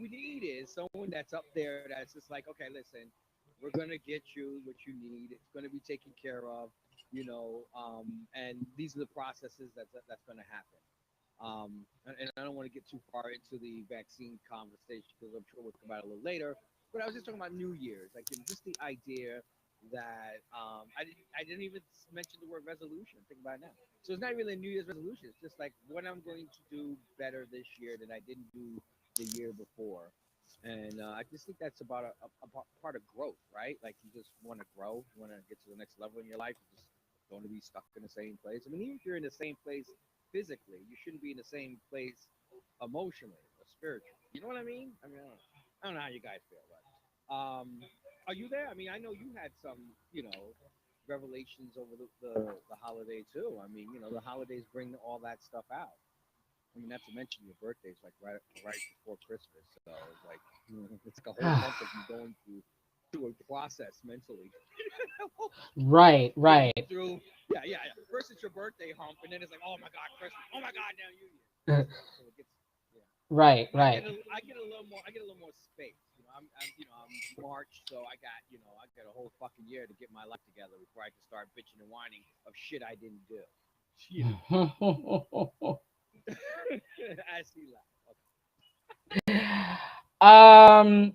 we need is someone that's up there that's just like, okay, listen, we're gonna get you what you need. It's gonna be taken care of, and these are the processes that's gonna happen. And I don't want to get too far into the vaccine conversation because I'm sure we'll come out a little later. But I was just talking about New Year's, like just the idea that I didn't even mention the word resolution. Think about it now. So it's not really a New Year's resolution. It's just like what I'm going to do better this year than I didn't do the year before. And I just think that's about part of growth, right? Like you just want to grow, you want to get to the next level in your life. You just don't want to be stuck in the same place. I mean, even if you're in the same place physically, you shouldn't be in the same place emotionally or spiritually. You know what I mean? I mean, I don't know how you guys feel, but are you there? I mean, I know you had some, revelations over the holiday too. I mean, the holidays bring all that stuff out. I mean, not to mention your birthday's like right before Christmas, so it's like it's like a whole month of you going through a process mentally. Right, Getting right. through, yeah. First it's your birthday hump, and then it's like, oh my God, Christmas. Oh my God, now New Year. So it gets, yeah. Right, But right. I get a little more, I get a little more space. I'm March, so I got a whole fucking year to get my life together before I can start bitching and whining of shit I didn't do. You know, as he laughed. um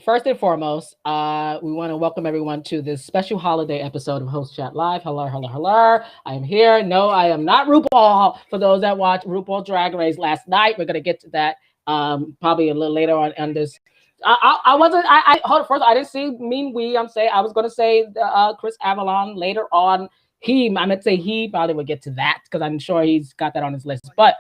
First and foremost, we want to welcome everyone to this special holiday episode of Host Chat Live. Hello, hello, hello. I am here. No, I am not RuPaul. For those that watched RuPaul Drag Race last night, we're gonna get to that probably a little later on this. I wasn't. I hold it first. I didn't see mean we. I'm saying I was gonna say Chris Avalon later on. I meant to say he probably would get to that because I'm sure he's got that on his list. Well, he But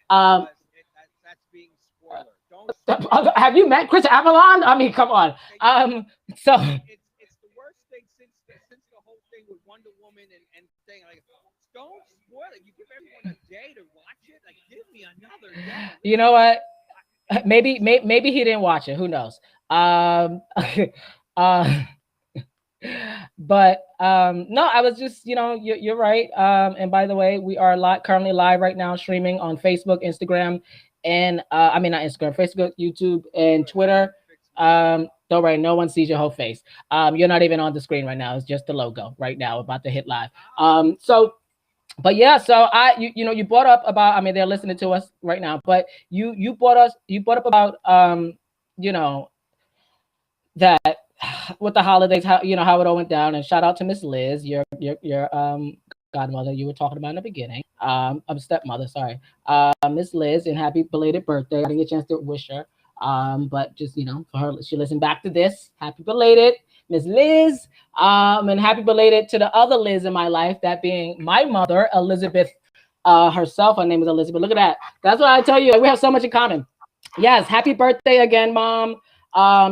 can't um, because that's being spoiler. Don't spoil it. have you met Chris Avalon? I mean, come on. Okay, So it's the worst thing since the whole thing with Wonder Woman and thing like don't spoil it. You give everyone a day to watch it. Like give me another day. you Listen, know what? it's Maybe he didn't watch it. Who knows? Um, uh, but no, I was just you're right. And by the way, we are currently live right now, streaming on Facebook, Instagram, and I mean not Instagram, Facebook, YouTube, and good. I Twitter. fixed my shit. Don't worry, no one sees your whole face. You're not even on the screen right now. It's just the logo right now, about to hit live. Oh, So but yeah, so you brought up about, I mean, they're listening to us right now, but you brought up about you know that with the holidays, how it all went down. And shout out to Miss Liz, your godmother you were talking about in the beginning. I'm stepmother, sorry. Miss Liz, and happy belated birthday. I didn't get a chance to wish her. But just for her, she listened back to this. Happy belated, Miss Liz. And happy belated to the other Liz in my life, that being my mother, Elizabeth herself. Her name is Elizabeth. Look at that. That's what I tell you. We have so much in common. Yes, happy birthday again, Mom.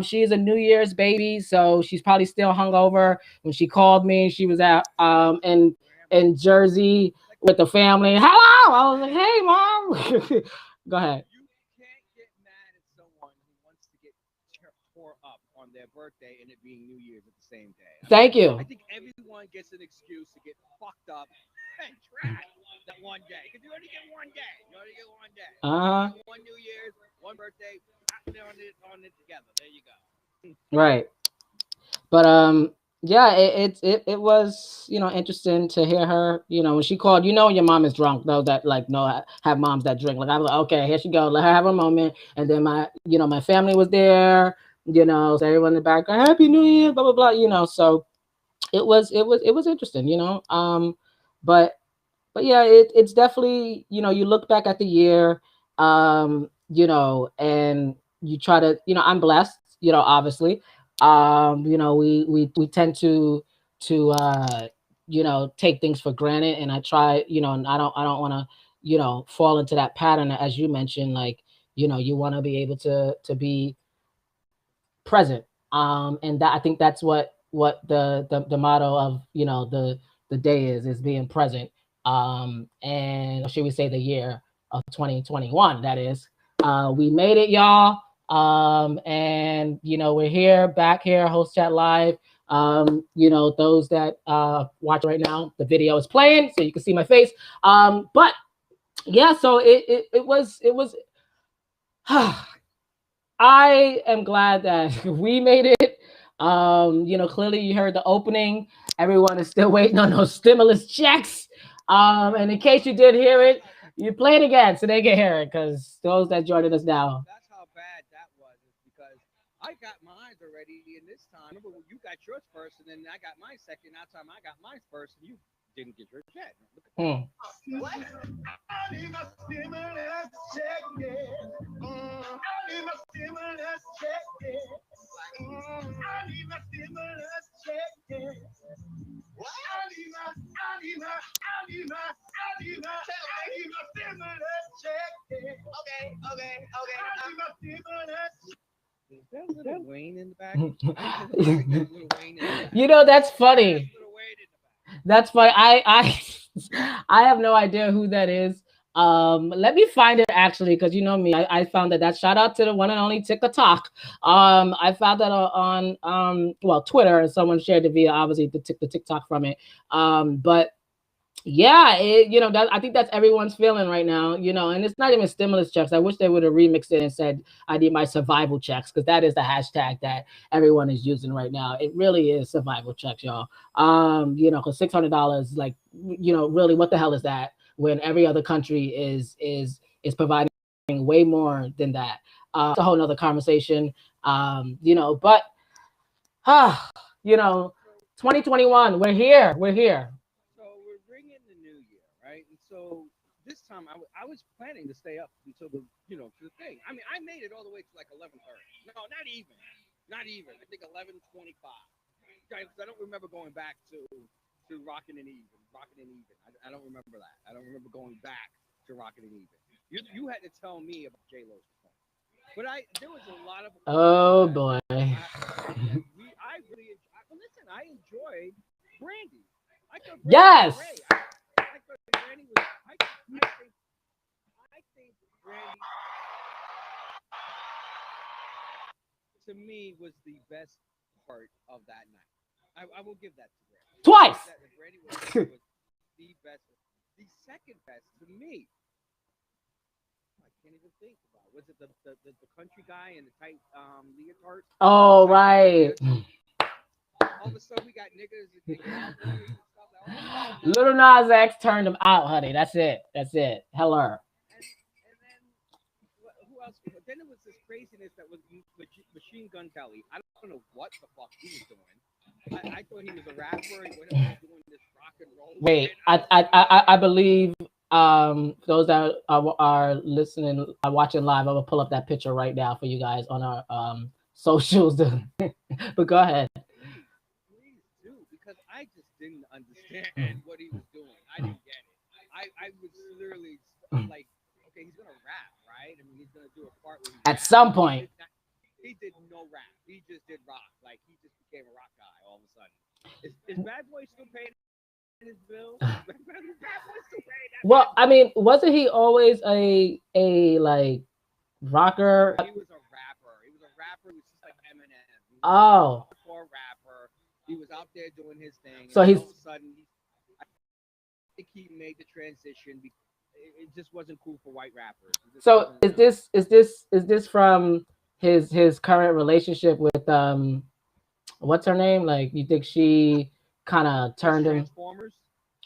She is a New Year's baby, so she's probably still hungover. When she called me, she was at in Jersey like with the family. Hello, I was like, hey, Mom. Go ahead. you can't get mad at someone who wants to get tore up on their birthday and it being New Year's at the same day. I mean, Thank you. I think everyone gets an excuse to get fucked up and trash that one day because you only get one day. You only get one day. Uh huh. One New Year's, one birthday, on it together. There you go. Right. But yeah, it was interesting to hear her. When she called, when your mom is drunk though, that like no have moms that drink. Like I was like, okay, here she go, let her have a moment. And then my family was there. So everyone in the background, Happy New Year, blah blah blah. So it was interesting. But yeah, it's definitely you look back at the year, and you try to I'm blessed, obviously. We tend to take things for granted, and I try, and I don't want to fall into that pattern, as you mentioned, like you want to be able to be present, and that I think that's what the motto of the day is being present, and should we say the year of 2021, that is. We made it, y'all. And we're here, back here, Host Chat Live. Those that watch right now, the video is playing, so you can see my face. But yeah, so it was I am glad that we made it. Clearly you heard the opening. Everyone is still waiting on those stimulus checks. And in case you did hear it, you play it again so they can hear it. Because those that joined us now, That's how bad that was. Is because I got mine already, and this time, remember when you got yours first, and then I got mine second. That time I got mine first, and you didn't get yours yet. Look at that. hmm. What? I need my stimulus check, yeah. I need my stimulus check, yeah. I need my stimulus check, yeah. What? I need my stimulus check, yeah. Okay. I need my stimulus. Is that little Wayne in the back? Little Wayne in the back. That's funny. Little Wayne in the back. That's funny. I I have no idea who that is. Let me find it actually, because you know me, I found that shout out to the one and only TikTok. I found that on Twitter, and someone shared it via obviously the TikTok from it. But yeah, I think that's everyone's feeling right now, and it's not even stimulus checks. I wish they would have remixed it and said, I need my survival checks, because that is the hashtag that everyone is using right now. It really is survival checks, y'all. Because $600, like, really, what the hell is that when every other country is providing way more than that? It's a whole nother conversation. But, you know, 2021, we're here. So we're bringing the new year, right? And so this time I was planning to stay up until to the thing. I mean, I made it all the way to like 11:30. No, not even. I think 11:25. Right? 'Cause I don't remember going back to Rockin' and Even. I don't remember that. I don't remember going back to Rockin' and Even. You had to tell me about J Lo's performance. But there was a lot of Oh boy. I really listen. I enjoyed Brandy. I thought Brandy Yes. was great. I thought Brandy was. I think Brandy to me was the best part of that night. I will give that to Brandy. Twice. That Brandy was the best. The second best to me. I can't even think about. Was it the country guy in the tight leotard? Oh right. All of a sudden we got niggas and cowboys and stuff like that. Little Nas X turned him out, honey. That's it. Hell her. And then who else? Then it was this craziness that was Machine Gun Kelly. I don't know what the fuck he was doing. I thought he was a rapper. He went over doing this rock and roll. Wait, I believe those that are listening, are watching live, I'm gonna pull up that picture right now for you guys on our socials. But go ahead. Please do, because I just didn't understand what he was doing. I didn't get it. I was literally like, okay, he's gonna rap, right? I mean, he's gonna do a part where At some point. He did no rap. He just did rock. Like he just became a rock guy all of a sudden. Is Bad Boy still paying his bills? Bad Boy still paying that. Well, I mean, wasn't he always a like rocker? He was a rapper. He was a rapper. He was just like Eminem. He was Oh. a hardcore rapper. He was out there doing his thing. So and he's. All of a sudden, I think he made the transition. It just wasn't cool for white rappers. So is this from his current relationship with what's her name? Like, you think she kind of turned him? Transformers.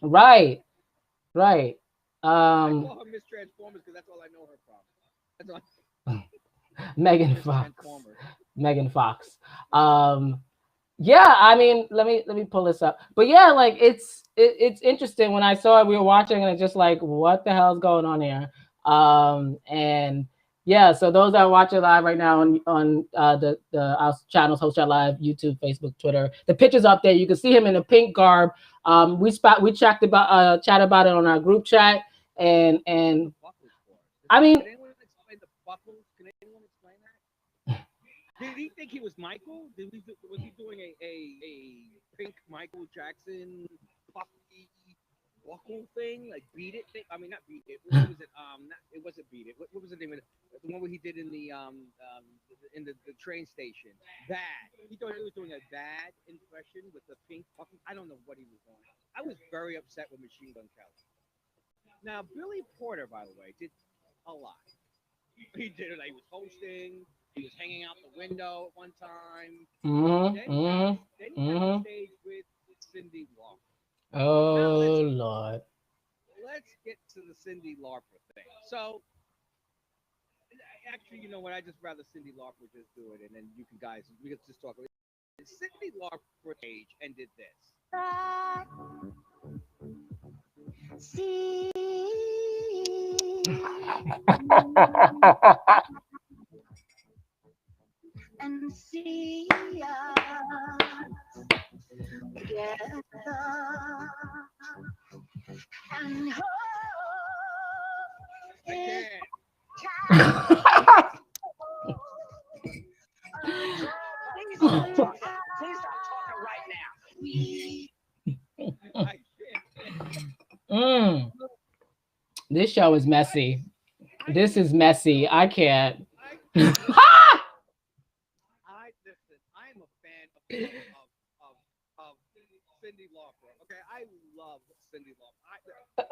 Right. I call her Miss Transformers because that's all I know her from. That's all. Megan Fox. Megan Fox. Yeah, I mean, let me pull this up. But yeah, like it's interesting. When I saw it, we were watching, and it's just like, what the hell's going on here? And yeah, so those that are watching live right now on the our channels, Host Chat Live, YouTube, Facebook, Twitter, the picture's up there. You can see him in a pink garb. We chat about it on our group chat, and I mean. Can anyone explain the buckles? Can anyone explain that? Did he think he was Michael? Was he doing a pink Michael Jackson puffy buckle thing, like Beat It thing? I mean, not Beat It. What was it? It wasn't Beat It. What was the name of it? The one where he did in the train station. Bad. He thought he was doing a bad impression with the pink puffy. I don't know what he was doing. I was very upset with Machine Gun Kelly. Now Billy Porter, by the way, did a lot. He did it. Like, he was hosting. He was hanging out the window at one time. Mm-hmm. Then he got on Mm-hmm. stage with Cindy Lauper. Now Oh Lord. let's get to the Cindy Lauper thing. So actually, you know what? I just rather Cindy Lauper just do it, and then you can guys we can just talk. Cindy Lauper age and did this. See, and see us together and hold it tight. Please stop talking right now. This show is messy. This is messy. I can't. Listen. I am a fan of Cindy Lauper. Okay, I love Cindy Lauper.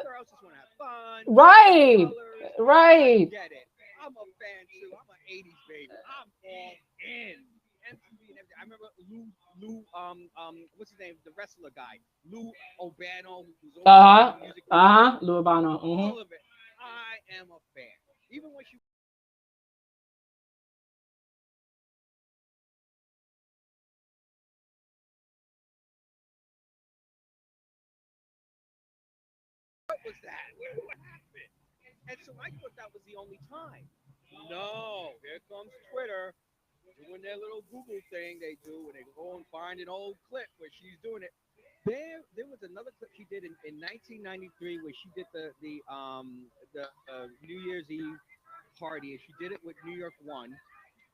Girls just want to have fun. Right. Colors. Right. I get it. I'm a fan too. I'm an '80s baby. I'm all in. MTV and everything. I remember Lou what's his name? The wrestler guy, Lou Albano, who's over music. Lou Albano. All of it. I am a fan. Even when she what was that? What happened? And so I thought that was the only time. No, here comes Twitter doing their little Google thing they do, and they go and find an old clip where she's doing it. There was another clip she did in 1993 where she did the New Year's Eve party, and she did it with New York One.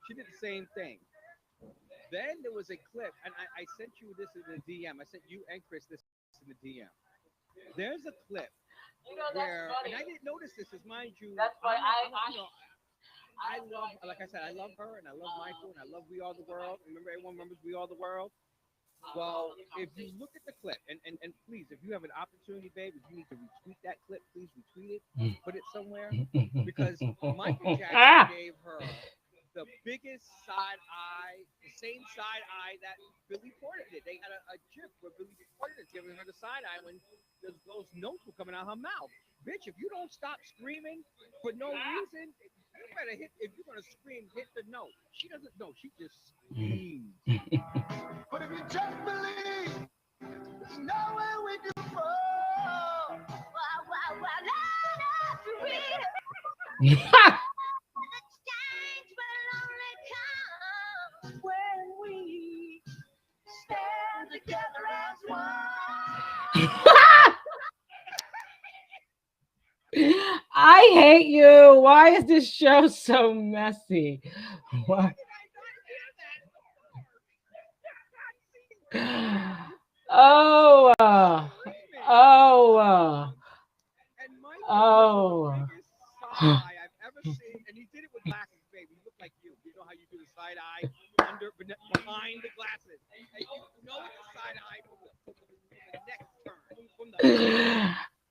She did the same thing. Then there was a clip, and I sent you this in the DM. I sent you and Chris this in the DM. There's a clip where, and I didn't notice this, as mind you, That's why I love, like I said, I love her, and I love Michael, and I love We Are the World. Remember, everyone remembers We Are the World. Well, if you look at the clip, and please, if you have an opportunity, babe, if you need to retweet that clip, please retweet it, put it somewhere, because Michael Jackson gave her the biggest side eye, the same side eye that Billy Porter did. They had a gif where Billy Porter is giving her the side eye when those notes were coming out her mouth. Bitch, if you don't stop screaming for no reason, you better hit. If you're gonna scream, hit the note. She doesn't know. She just screams. But if you just believe, there's nowhere we can fall. Change will only come when we stand together as one. I hate you. Why is this show so messy? What? Oh, And Michael was the biggest side eye I've ever seen, and he did it with glasses, baby. He looked like you. You know how you do the side eye behind the glasses. And you know it's a side eye from the next turn, from the.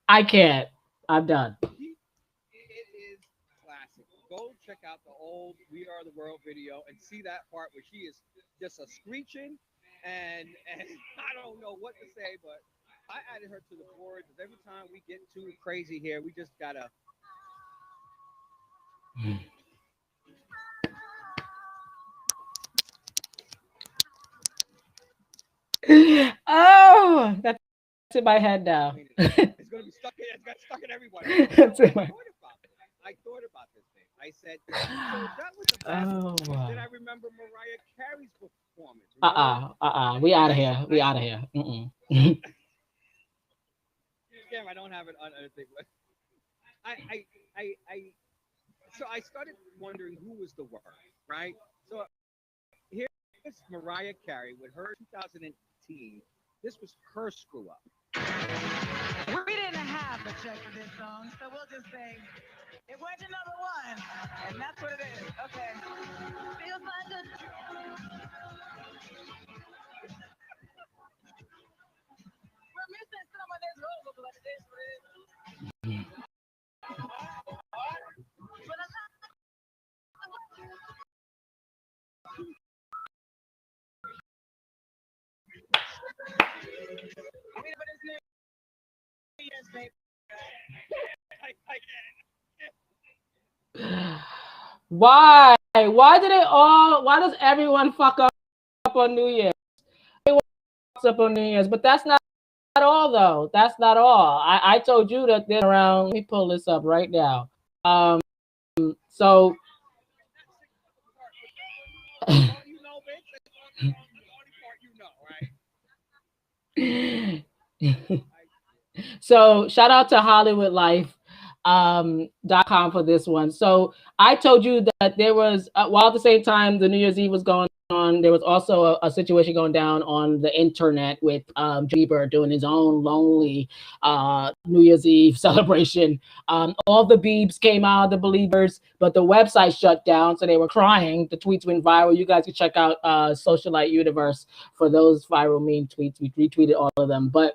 I can't. I'm done. It is classic. Go check out the old We Are the World video and see that part where she is just a screeching, and I don't know what to say, but I added her to the board because every time we get too crazy here, we just gotta. Oh, that's in my head now. It's gonna be stuck. It's got stuck in everybody. I thought about this thing. I said, so that was the best. Then I remember Mariah Carey's performance. We out of here. We out of here. Damn, I don't have it on anything. So I started wondering who was the worst, right? So here's Mariah Carey with her 2018. This was her screw up. We didn't have a check for this song, so we'll just say it went to number one, and that's what it is. Okay. Feels like a... We're missing some of this logo, but it is what it is. Why? Why did it all? Why does everyone fuck up on New Year's? Everyone fucks up on New Year's, but that's not all though. That's not all. I told you that they're around. Let me pull this up right now. So All you know, bitch. That's the only part you know, right? so shout out to Hollywood Life .com for this one. So I told you that there was while at the same time the New Year's Eve was going on, there was also a situation going down on the internet with Bieber doing his own lonely New Year's Eve celebration. All the Biebs came out, the believers, but the website shut down, so they were crying. The tweets went viral. You guys can check out Socialite Universe for those viral meme tweets. We retweeted all of them, but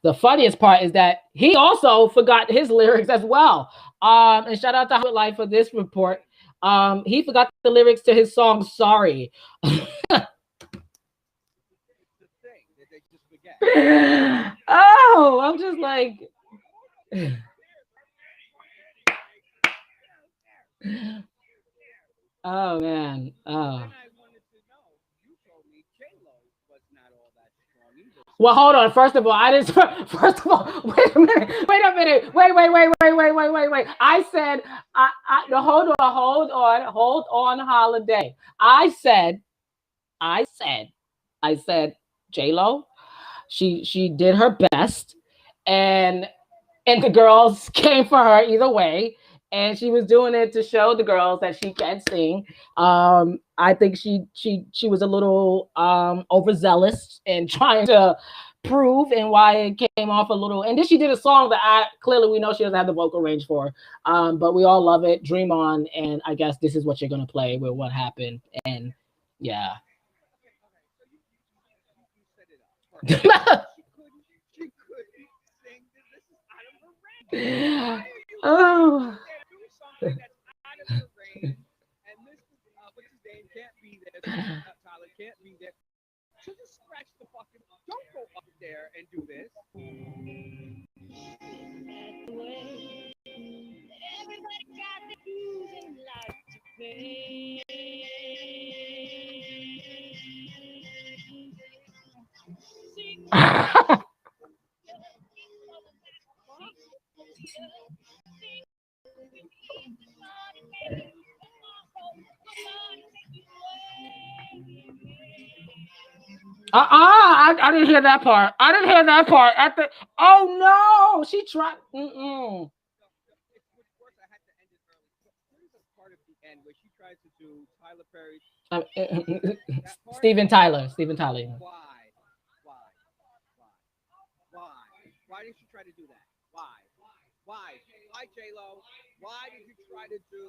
the funniest part is that he also forgot his lyrics as well. And shout out to Hollywood Life for this report. He forgot the lyrics to his song "Sorry." Oh, I'm just like, oh man, oh. Well, hold on. First of all, I didn't. First of all, wait a minute. Wait a minute. Wait. I said, no, hold on, Holiday. I said, J-Lo. She did her best, and the girls came for her either way. And she was doing it to show the girls that she can sing. I think she was a little overzealous in trying to prove, and why it came off a little. And then she did a song that clearly we know she doesn't have the vocal range for. But we all love it. Dream On, and I guess this is what you're gonna play with what happened. And yeah. Oh. Can't be there. So just scratch the fucking. Don't go up there and do this. Everybody got the dues in life to pay. I didn't hear that part. I didn't hear that part. At the oh no, she tried. Mm-mm. Part of the end where she tries to do Tyler Perry's. Steven Tyler. Why did you try to do that? Why, J-Lo? Why did you try to do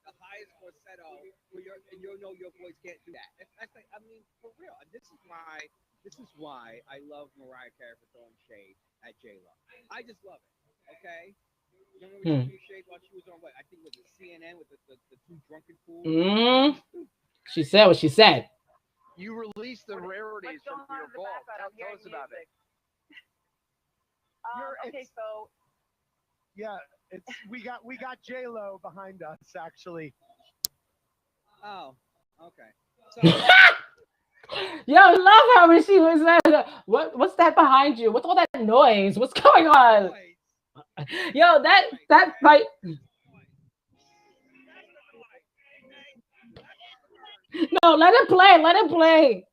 the highest falsetto where you know your voice can't do that? That's like, I mean, for real. This is why I love Mariah Carey for throwing shade at J-Lo. I just love it. Okay. Remember when she shade while she was on what? I think it was CNN with the two drunken fools. She said what she said. You released the rarities from your vault. Tell us about it. Okay, so yeah, we got J-Lo behind us actually. Oh, okay. So, yo, I love her when she was what's that behind you? What's all that noise? What's going on? Yo, that like. No, let it play. Let it play.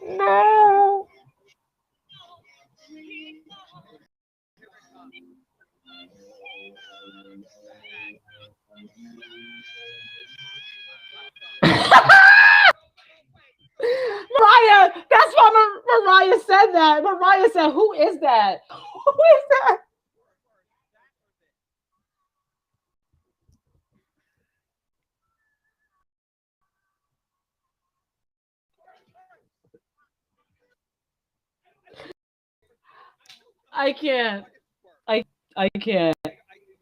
No. Mariah, that's why Mariah said that. Mariah said, "Who is that? Who is that?" I can't. I can't. I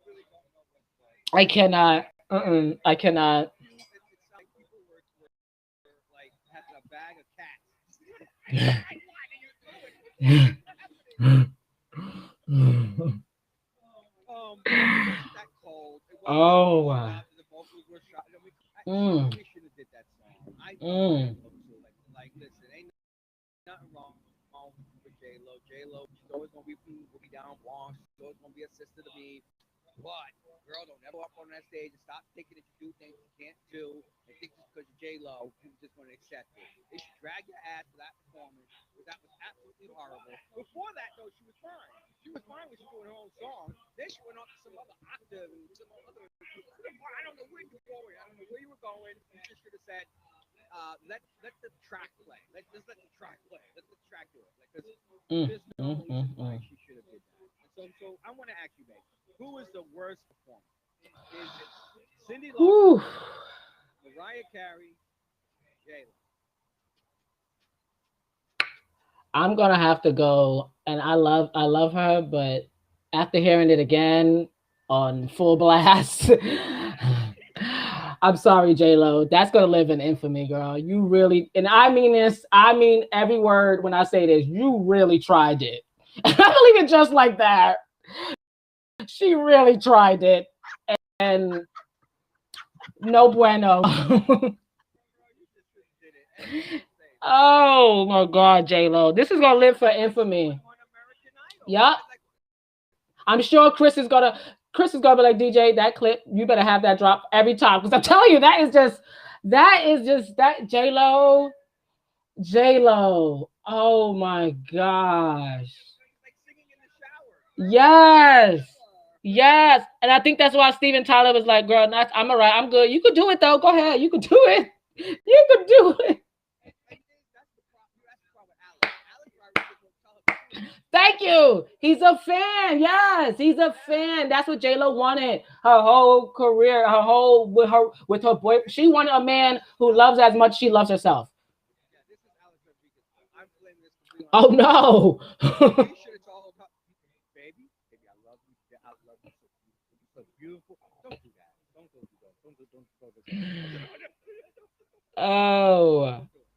really don't know what's what. I cannot. I cannot. It sounds like people were like having a bag of cats. I what are you doing? What's happening? It wasn't that cold. It wasn't that Oh. cold after the vocals were shot. I mean, Mm, we should have did that song. I thought J mm. Lo too. Like, listen, ain't nothing wrong with J Lo. J Lo, she's always gonna be down wrong. She's always gonna be a sister to me. But girl, don't ever up on that stage and stop thinking that you do things you can't do and think just because you're J Lo, you just want to accept it. They should drag your ass to that performance because that was absolutely horrible. Before that, though, she was fine. She was fine when she was doing her own song. Then she went on to some other octave and some other. I don't know where you were going. I don't know where you were going. You just should have said, let the track play. Just let the track play. Let the track do it. Because Mm, there's no mm, mm, reason why mm. she should have did that. So I want to ask you, babe, who is the worst performer? Is it Cindy Whew. Lauper, Mariah Carey, J Lo? I'm gonna have to go, and I love her, but after hearing it again on full blast, I'm sorry, J Lo. That's gonna live in infamy, girl. You really, and I mean this. I mean every word when I say this. You really tried it. I believe it just like that. She really tried it, and no bueno. Girl, you just did it. And let me just say, Oh my God, J Lo. This is gonna live for she won infamy. American Idol. Yup. I'm sure Chris is gonna be like, DJ, that clip, you better have that drop every time. Because I'm telling you, that is just that J Lo. Oh my gosh. Like singing in the shower. Yes. Yes. And I think that's why Steven Tyler was like, girl, I'm all right. I'm good. You could do it though. Go ahead. You could do it. You could do it. And that's the problem. That's the problem with Alex. Alex Rodriguez will tell her the truth. Thank you. He's a fan. Yes, he's a fan. That's what J Lo wanted. Her whole career, her whole with her boy. She wanted a man who loves as much as she loves herself. Yeah, this is Alex Rodriguez. I'm blaming this completely on Oh Alex. no. He should have told her, baby, I love you. I love you so beautiful. You're so beautiful. Don't do that. Don't go do that. Don't go this way. Oh. Don't do it.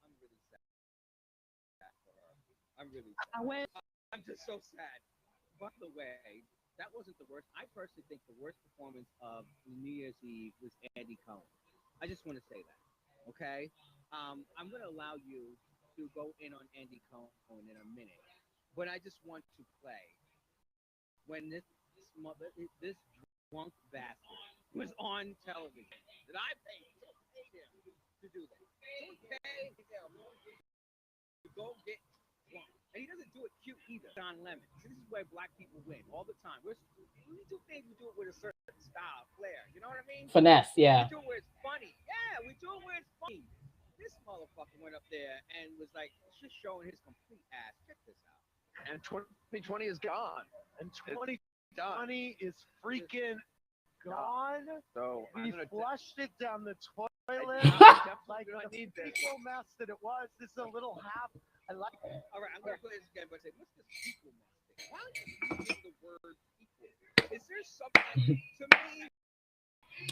Don't do it. I'm really sad for her. I'm really sad. I went. I'm just so sad. By the way, that wasn't the worst. I personally think the worst performance of New Year's Eve was Andy Cohen. I just want to say that. Okay? I'm going to allow you to go in on Andy Cohen in a minute. But I just want to play when this drunk bastard was on television that I paid him to do that. Someone paid him to go get drunk. And he doesn't do it cute either. John Lemon. See, this is where black people win all the time. When we do things, we do it with a certain style, flair. You know what I mean? Finesse, We yeah. do it where it's funny. Yeah, we do it where it's funny. This motherfucker went up there and was like, just showing his complete ass. Check this out. And 2020 is gone. And It's done. 2020 is freaking gone. So We I'm gonna flushed it down the toilet definitely like do not the need this. fecal mess that it was. This is a little half. I like it. All right, I'm going to play this again, but say, what's this equal mess thing? Why are you using the word equal? Is there something to me?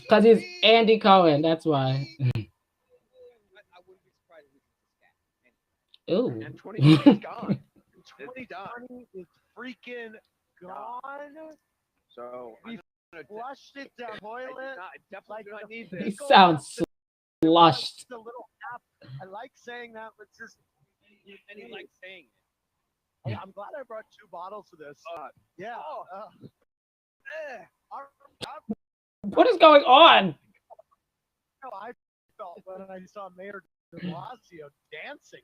Because he's Andy Cohen. That's why. I wouldn't be surprised if it's a scat. Ooh. And 2020 is gone. It's done. 2020 is freaking gone. So We I'm gonna flushed it down the I toilet. definitely like do not the need He this. fecal sounds mess that it was. flushed. It's a little half. I like saying that, but just And he likes saying it. I'm glad I brought 2 bottles of this. Yeah. Oh. What is going on? How I felt when I saw Mayor de Blasio dancing.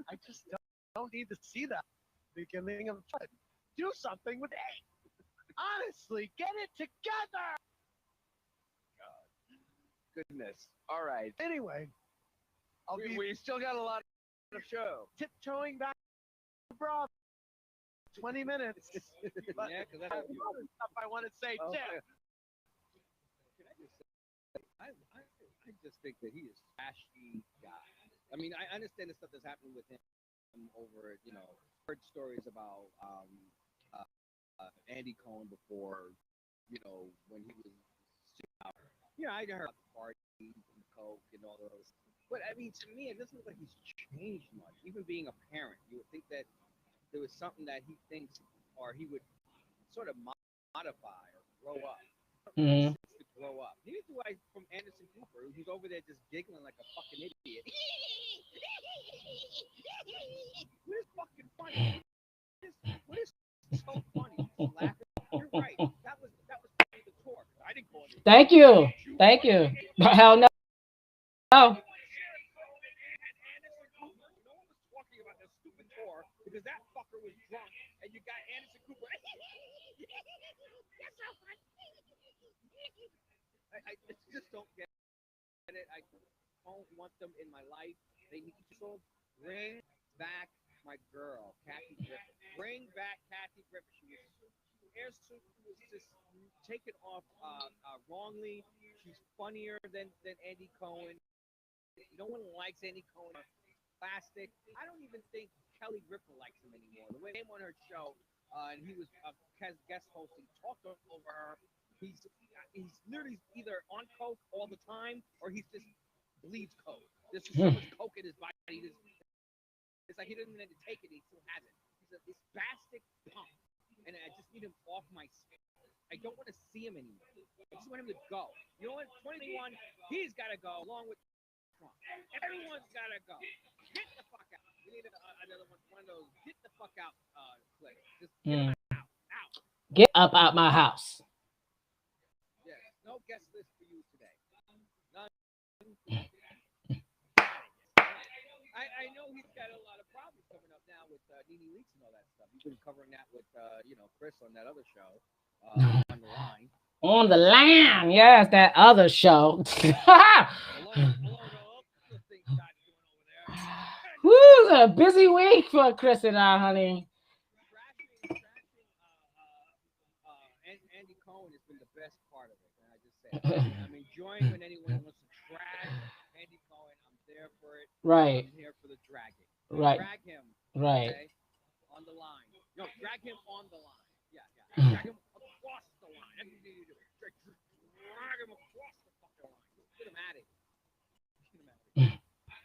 I just don't need to see that beginning of the do something with A. Honestly, get it together. Goodness. All right. Anyway, I'll be We still got a lot of show. tiptoeing back to bra 20 minutes. But Yeah, because I have other stuff I want to say too. Okay. Can I just say, I just think that he is a flashy guy. I mean, I understand the stuff that's happening with him over, heard stories about Andy Cohen before, when he was out. I heard about the parties and the coke and all those. But I mean, to me, it doesn't look like he's changed much. Even being a parent, you would think that there was something that he thinks, or he would sort of modify or grow up. Mm-hmm. To grow up. Neither do I from Anderson Cooper, who's over there just giggling like a fucking idiot. What is fucking funny? What is so funny? Just laughing. You're right. That was part of the tour. I didn't call it. Thank you. Thank you. Hell no. No. Because that fucker was drunk, and you got Anderson Cooper. I just don't get it. I don't want them in my life. They need to bring back my girl, Kathy Griffin. Bring back Kathy Griffin. Anderson was just taken off wrongly. She's funnier than Andy Cohen. No one likes Andy Cohen. Plastic. I don't even think Kelly Ripa likes him anymore. The way he came on her show, and he was guest hosting, talked over her. He's literally either on coke all the time, or he's just bleeds coke. There's just so much coke in his body. It's like he doesn't even have to take it. He still has it. He's a spastic pump, and I just need him off my screen. I don't want to see him anymore. I just want him to go. You know what? 2021, he's got to go along with Trump. Everyone's got to go. Get the fuck out. We need another one of those get the fuck out clicks. Just get out. Get up out my house. Yes. No guest list for you today. None. I know he's got a lot of problems coming up now with Nene Leakes and all that stuff. He's been covering that with Chris on that other show on the line. On the line, yes, that other show. Woo, a busy week for Chris and I, honey. Andy Cohen has been the best part of it, and I just say I'm enjoying when anyone wants to drag Andy Cohen. I'm there for it. Right. I'm here for the dragging. Right. Drag him. Right. Okay? On the line. No, drag him on the line. Yeah. Drag him across the line. That's what you need to do. Drag him across the fucking line. Get him at it.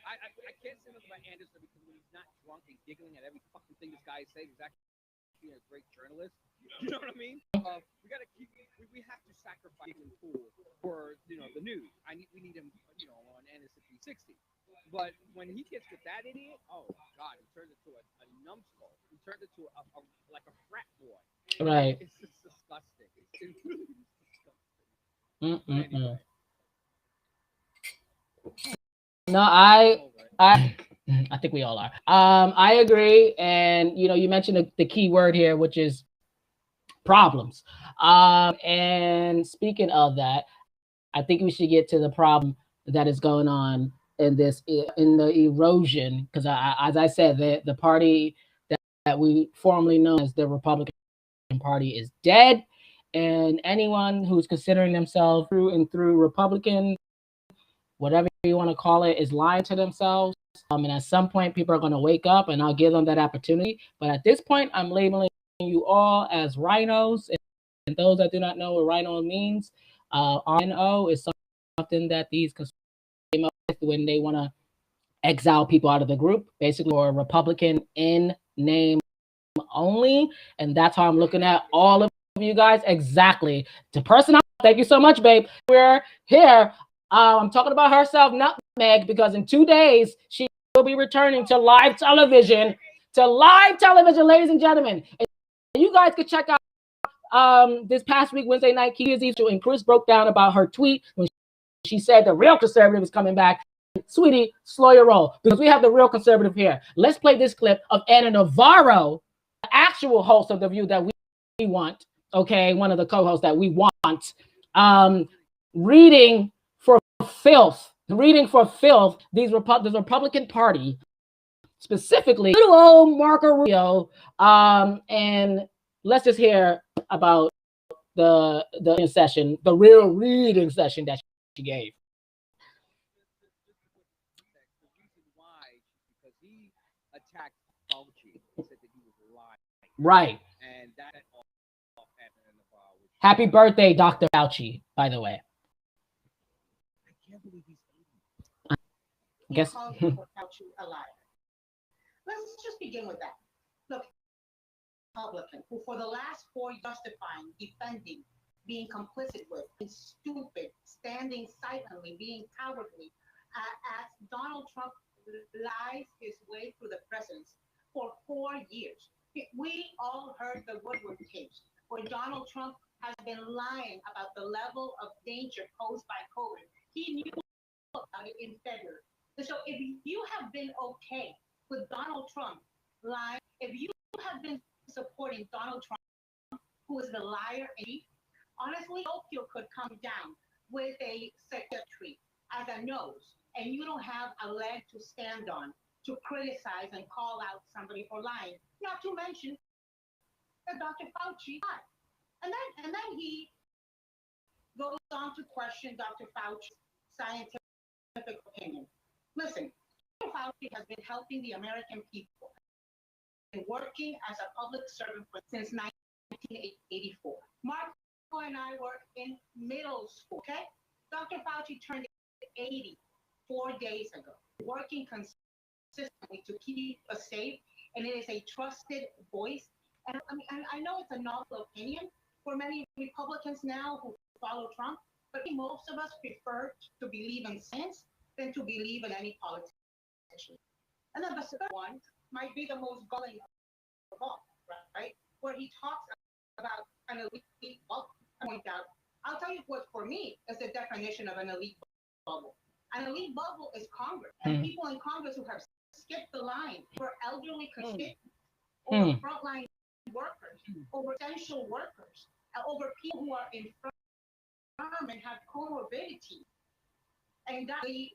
I can't say nothing about Anderson because when he's not drunk and giggling at every fucking thing this guy is saying, he's actually a great journalist. You know what I mean? We gotta keep. We have to sacrifice him for the news. We need him on Anderson 360. But when he gets with that idiot, oh God, he turns into a numbskull. He turns into like a frat boy. Right. It's just disgusting. It's really disgusting. Anyway. No, I think we all are. I agree, and you mentioned the key word here, which is problems. And speaking of that, I think we should get to the problem that is going on in the erosion, because as I said, the party that we formerly know as the Republican Party is dead, and anyone who's considering themselves through and through Republican, whatever you want to call it, is lying to themselves. And at some point, people are going to wake up, and I'll give them that opportunity. But at this point, I'm labeling you all as rhinos. And those that do not know what rhino means, RNO is something that these conservatives came up with when they want to exile people out of the group, basically, or Republican in name only. And that's how I'm looking at all of you guys. Exactly. To person, thank you so much, babe. We're here. I'm talking about herself, not Meg, because in 2 days, she will be returning to live television, ladies and gentlemen. And you guys could check out this past week, Wednesday night, and Chris broke down about her tweet when she said the real conservative is coming back. Sweetie, slow your roll, because we have the real conservative here. Let's play this clip of Anna Navarro, the actual host of The View that we want, okay, one of the co-hosts that we want, reading for filth, this Republican Party, specifically little old Marco Rubio, and let's just hear about the session, the real reading session that she gave. The reason why, because he attacked Fauci. He said that he was Right. and that off Anthony Navarro, which Happy birthday, Dr. Fauci, by the way. I can't believe he's 80. I guess. Called Dr. Fauci a liar. Let's just begin with that. Look, Republican who for the last 4 years justifying, defending, being complicit with, being stupid, standing silently, being cowardly, as Donald Trump lies his way through the presidency for 4 years. We all heard the Woodward tapes where Donald Trump has been lying about the level of danger posed by COVID. He knew about it in February. So if you have been okay with Donald Trump lying, if you have been supporting Donald Trump, who is the liar and thief, honestly, Tokyo could come down with a secretary as a nose, and you don't have a leg to stand on to criticize and call out somebody for lying. Not to mention that Dr. Fauci lied. And then he goes on to question Dr. Fauci's scientific opinion. Listen, Dr. Fauci has been helping the American people and working as a public servant since 1984. Marco and I were in middle school, okay? Dr. Fauci turned 80 4 days ago, working consistently to keep us safe, and it is a trusted voice. And I know it's a novel opinion for many Republicans now who follow Trump, but most of us prefer to believe in science than to believe in any politician. And then the third one might be the most galling of all, right? Where he talks about an elite bubble. Point out, I'll tell you what for me is the definition of an elite bubble. An elite bubble is Congress and people in Congress who have skipped the line for elderly constituents, over frontline workers, over essential workers, over people who are infirm and have comorbidity, and that the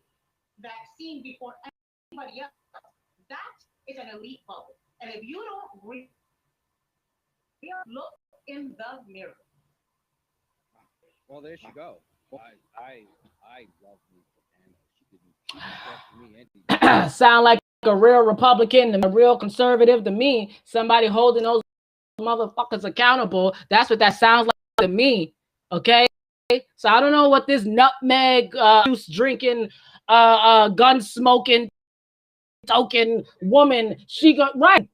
vaccine before anybody else. That is an elite bubble. And if you don't look in the mirror. Well, there she go. I love Lisa Anna. She didn't talk to me any. Sound like a real Republican, a real conservative to me. Somebody holding those motherfuckers accountable. That's what that sounds like to me. Okay. So I don't know what this nutmeg juice drinking, gun smoking, token woman she got right.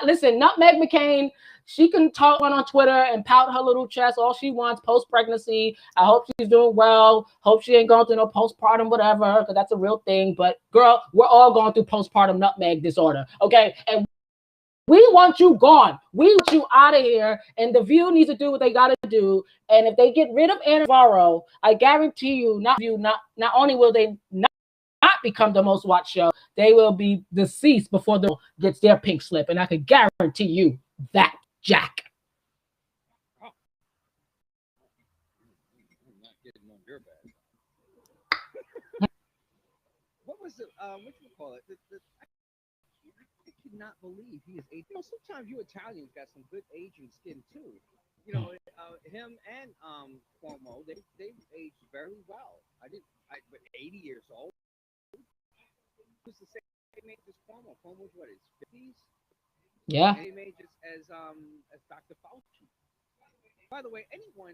Listen, Nutmeg McCain, she can talk on Twitter and pout her little chest all she wants post pregnancy. I hope she's doing well. Hope she ain't going through no postpartum whatever, because that's a real thing. But girl, we're all going through postpartum nutmeg disorder, okay? And we want you gone. We want you out of here. And The View needs to do what they got to do. And if they get rid of Anna Navarro, I guarantee you, not only will they not become the most watched show, they will be deceased before the gets their pink slip. And I can guarantee you that, Jack. I'm not getting on your bad. What was it? What you call it? I cannot believe he is 80. You know, sometimes you Italians got some good aging skin too. You know, him and Cuomo, they aged very well. But 80 years old. Who's the same age as Cuomo? Cuomo's what, his 50s? Yeah. Same age as Dr. Fauci. By the way, anyone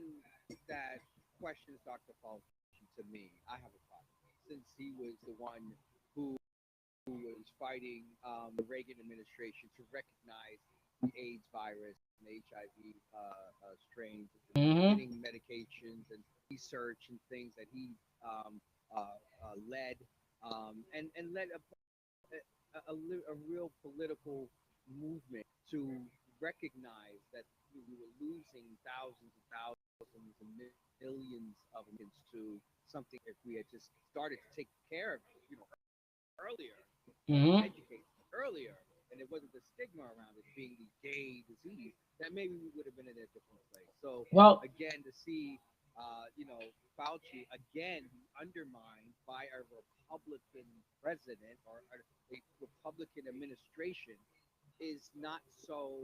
that questions Dr. Fauci, to me, I have a problem. Since he was the one who was fighting the Reagan administration to recognize the AIDS virus and HIV strains, getting medications and research and things that he led, and led a real political movement to recognize that we were losing thousands and thousands and millions of Americans to something if we had just started to take care of it, earlier, educate earlier, and it wasn't the stigma around it being the gay disease, that maybe we would have been in a different place. So, again, to see, Fauci again undermined by a Republican president or a Republican administration is not so,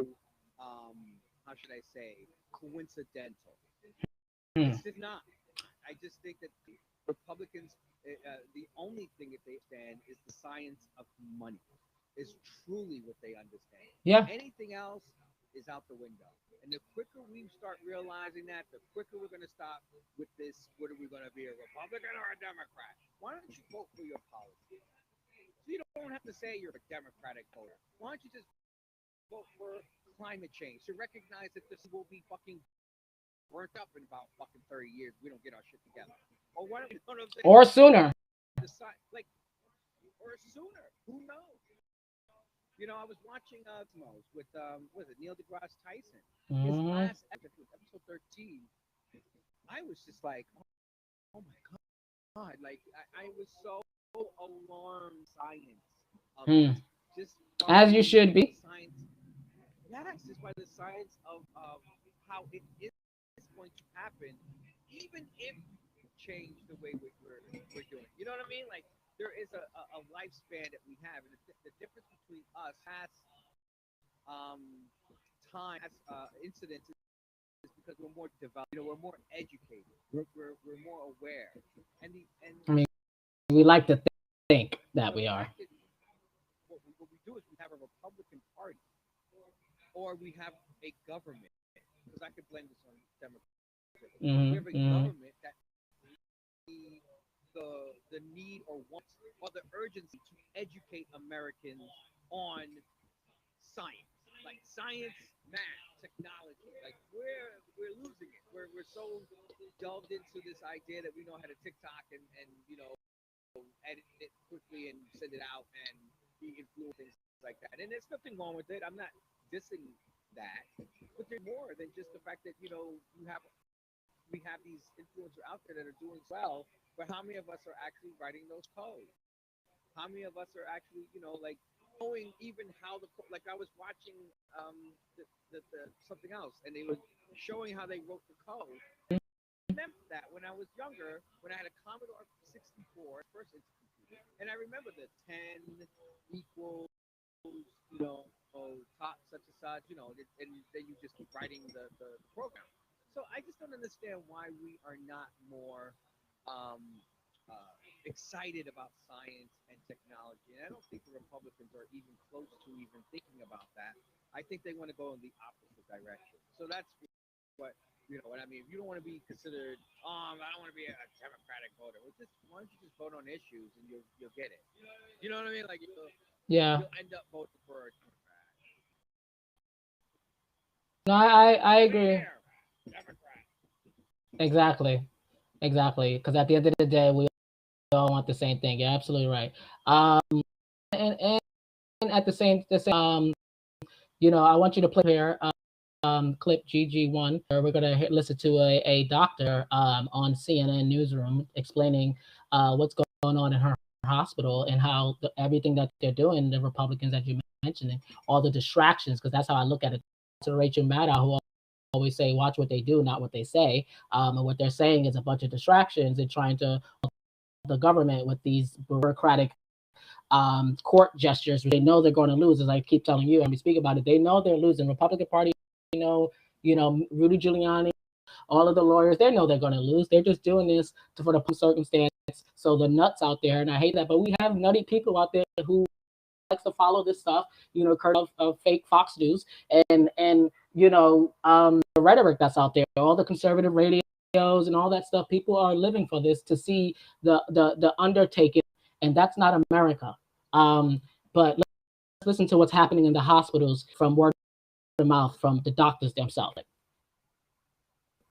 how should I say, coincidental. It's just not. I just think that the Republicans, the only thing that they stand is the science of money, is truly what they understand. Yeah. Anything else is out the window. And the quicker we start realizing that, the quicker we're going to stop with this. What are we going to be, a Republican or a Democrat? Why don't you vote for your policy? So you don't have to say you're a Democratic voter. Why don't you just vote for climate change to recognize that this will be fucking burnt up in about fucking 30 years. We don't get our shit together. Or why don't you know what I'm saying? Or sooner. Like, or sooner. Who knows? You know, I was watching with was it Neil deGrasse Tyson? His last episode 13. I was just like, oh my god! Like I was so alarmed. Science, just as you should be. Science. Yes, just by the science of how it is going to happen, even if change the way we're doing. You know what I mean? Like there is a lifespan that we have, and the difference between us past time, incidents is because we're more developed. You know, we're more educated. We're more aware, and I mean, we like to think that we are. What we do is we have a Republican Party, or we have a government. Because I could blame this on Democrats. We have a government that the need or want or the urgency to educate Americans on science, like science, math, technology. Like we're losing it. We're so delved into this idea that we know how to TikTok and you know edit it quickly and send it out and be influenced, things like that. And there's nothing wrong with it. I'm not dissing that, but there's more than just the fact that we have these influencers out there that are doing well, but how many of us are actually writing those codes? How many of us are actually like knowing even how like I was watching the something else, and they were showing how they wrote the code. I remember that when I was younger, when I had a Commodore 64 first computer, and I remember the 10 equals top such and such, and then you just keep writing the program. So I just don't understand why we are not more excited about science and technology. And I don't think the Republicans are even close to even thinking about that. I think they want to go in the opposite direction. So that's what what I mean. If you don't want to be considered, I don't want to be a Democratic voter. Well, why don't you just vote on issues and you'll get it. You know what I mean? Like you'll end up voting for a Democrat. No, I agree. Democrat. Exactly. Because at the end of the day, we all want the same thing. You're absolutely right. And at the same, I want you to play here clip GG1, where we're gonna listen to a doctor on CNN Newsroom explaining what's going on in her hospital and how everything that they're doing, the Republicans that you mentioned, all the distractions, because that's how I look at it. So Rachel Maddow, who always say, watch what they do, not what they say. And what they're saying is a bunch of distractions and trying to the government with these bureaucratic court gestures. They know they're going to lose, as I keep telling you, and we speak about it. They know they're losing. Republican Party, Rudy Giuliani, all of the lawyers, they know they're going to lose. They're just doing this for the circumstance. So the nuts out there, and I hate that, but we have nutty people out there who likes to follow this stuff, of fake Fox News and the rhetoric that's out there, all the conservative radios and all that stuff. People are living for this to see the undertaking, and that's not America. But let's listen to what's happening in the hospitals from word of mouth from the doctors themselves.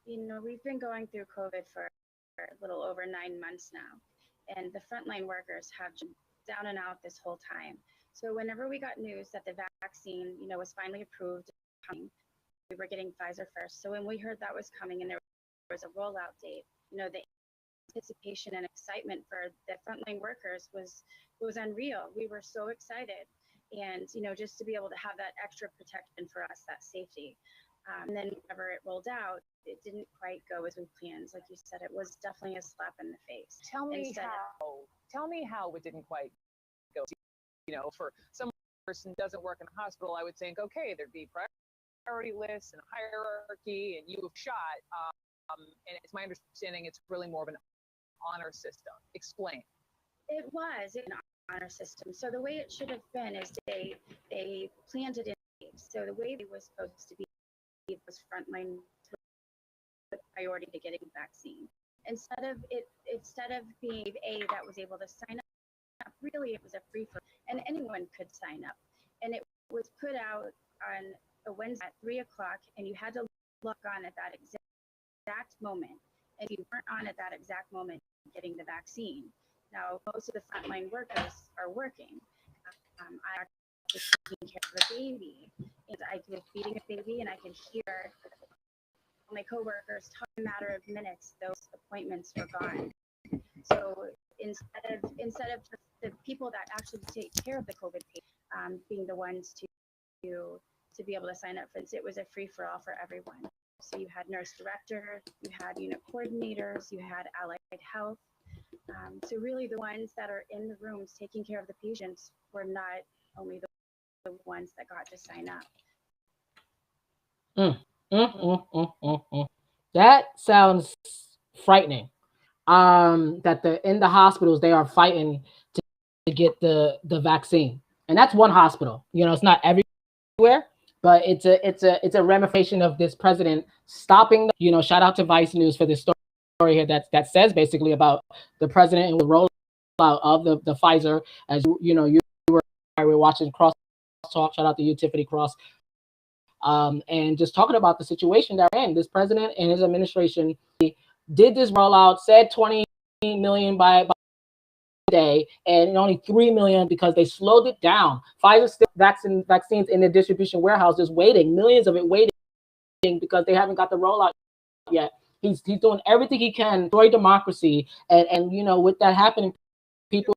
We've been going through COVID for a little over 9 months now, and the frontline workers have been down and out this whole time. So whenever we got news that the vaccine, was finally approved, we were getting Pfizer first. So when we heard that was coming and there was a rollout date, the anticipation and excitement for the frontline workers was unreal. We were so excited, and just to be able to have that extra protection for us, that safety. And then whenever it rolled out, it didn't quite go as we planned. Like you said, it was definitely a slap in the face. Tell me how it didn't quite go. For some person who doesn't work in a hospital, I would think, okay, there'd be priority lists and hierarchy, and you have shot. And it's my understanding it's really more of an honor system. Explain. It was an honor system. So the way it should have been is they planned it So the wave was supposed to be was frontline priority to getting the vaccine. Instead of being wave A that was able to sign up, really it was a free for, and anyone could sign up. And it was put out on a Wednesday at 3 o'clock, and you had to log on at that exact moment. And if you weren't on at that exact moment getting the vaccine, now most of the frontline workers are working. I was taking care of the baby, and I was feeding a baby, and I could hear my coworkers talk in a matter of minutes. Those appointments were gone. So instead of the people that actually take care of the COVID patients being the ones to be able to sign up for this, it was a free for all for everyone. So you had nurse director, you had unit coordinators, you had allied health. So really the ones that are in the rooms taking care of the patients were not only the ones that got to sign up. That sounds frightening. That in the hospitals they are fighting to get the vaccine, and that's one hospital. You know, it's not everywhere, but it's a ramification of this president stopping. You know, shout out to Vice News for this story here that says basically about the president and the rollout of the Pfizer. As you know, you were watching Cross Talk. Shout out to you, Tiffany Cross. And just talking about the situation that we're in. This president and his administration did this rollout, said 20 million by day, and only 3 million because they slowed it down. Pfizer still vaccines in the distribution warehouses waiting, millions of it waiting because they haven't got the rollout yet. He's doing everything he can to destroy democracy, and you know, with that happening, people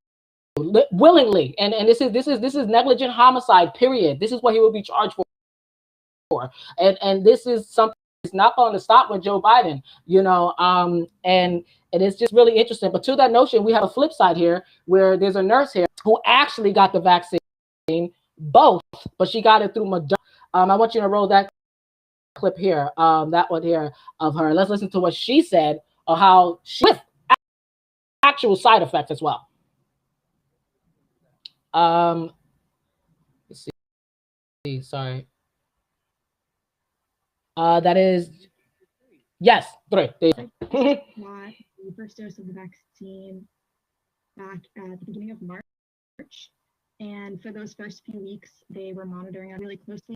willingly, and this is negligent homicide, period. This is what he will be charged for, and this is something that's not going to stop with Joe Biden, you know, and it's just really interesting. But to that notion, we have a flip side here where there's a nurse here who actually got the vaccine, both, but she got it through Moderna. I want you to roll that clip here, that one here of her. Let's listen to what she said or how she with actual side effects as well. Let's see. Sorry. That is, yes, 3. Got the first dose of the vaccine back at the beginning of March. And for those first few weeks, they were monitoring it really closely.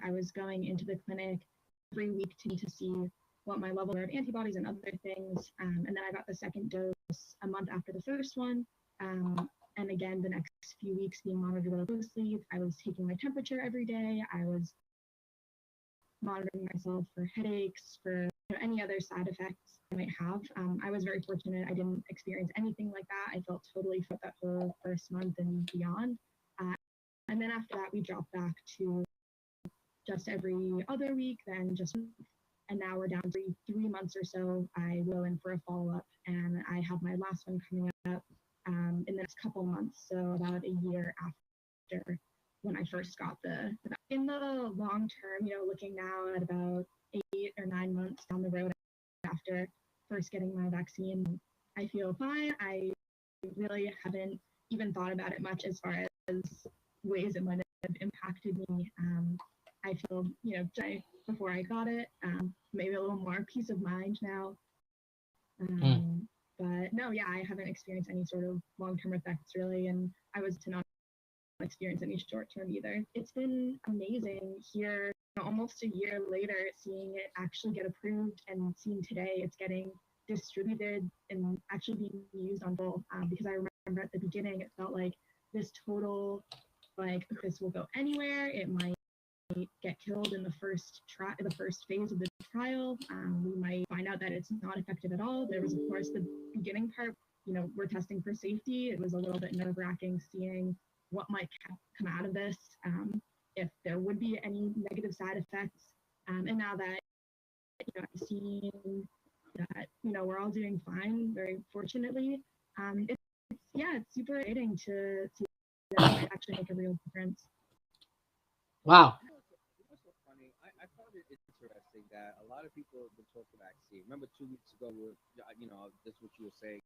I was going into the clinic every week to see what my level of antibodies and other things. And then I got the second dose a month after the first one. And again, the next few weeks being monitored really closely. I was taking my temperature every day. I was monitoring myself for headaches, for any other side effects I might have. I was very fortunate. I didn't experience anything like that. I felt totally fit that whole first month and beyond. And then after that, we dropped back to just every other week, then just, and now we're down to 3 months or so. I will in for a follow-up, and I have my last one coming up in the next couple months, so about a year after when I first got the in the long term, you know, looking now at about 8 or 9 months down the road after first getting my vaccine, I feel fine. I really haven't even thought about it much as far as ways it might have impacted me. I feel, you know, before I got it, maybe a little more peace of mind now. But no, yeah, I haven't experienced any sort of long-term effects really, and I was to not experience any short-term either. It's been amazing here, you know, almost a year later, seeing it actually get approved, and seeing today it's getting distributed and actually being used on both. Because I remember at the beginning, it felt like this total, like, this will go anywhere. It might get killed in the first phase of the trial. We might find out that it's not effective at all. There was, of course, the beginning part, you know, we're testing for safety. It was a little bit nerve-wracking seeing what might come out of this, if there would be any negative side effects. And now that, you know, I've seen that, you know, we're all doing fine, very fortunately, it's super exciting to see that it might actually make a real difference. Wow. What's so funny? I found it interesting that a lot of people have been talking vaccine. Remember 2 weeks ago, you know, this is what you were saying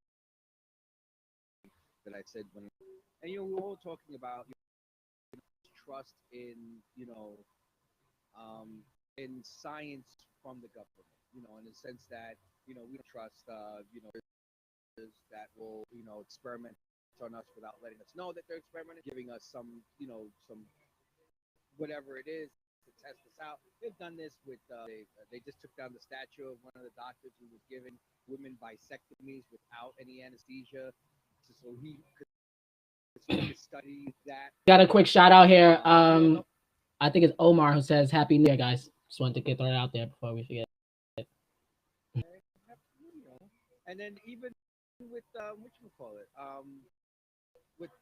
that I said when, and you know, we were all talking about, you know, trust in science from the government. In the sense that we don't trust that will experiment on us without letting us know that they're experimenting, giving us some whatever it is to test us out. They've done this with they just took down the statue of one of the doctors who was giving women bisectomies without any anesthesia, so he could study that. Got a quick shout out here. I think it's Omar who says Happy New Year, guys. Just wanted to get that out there before we forget. And then even with with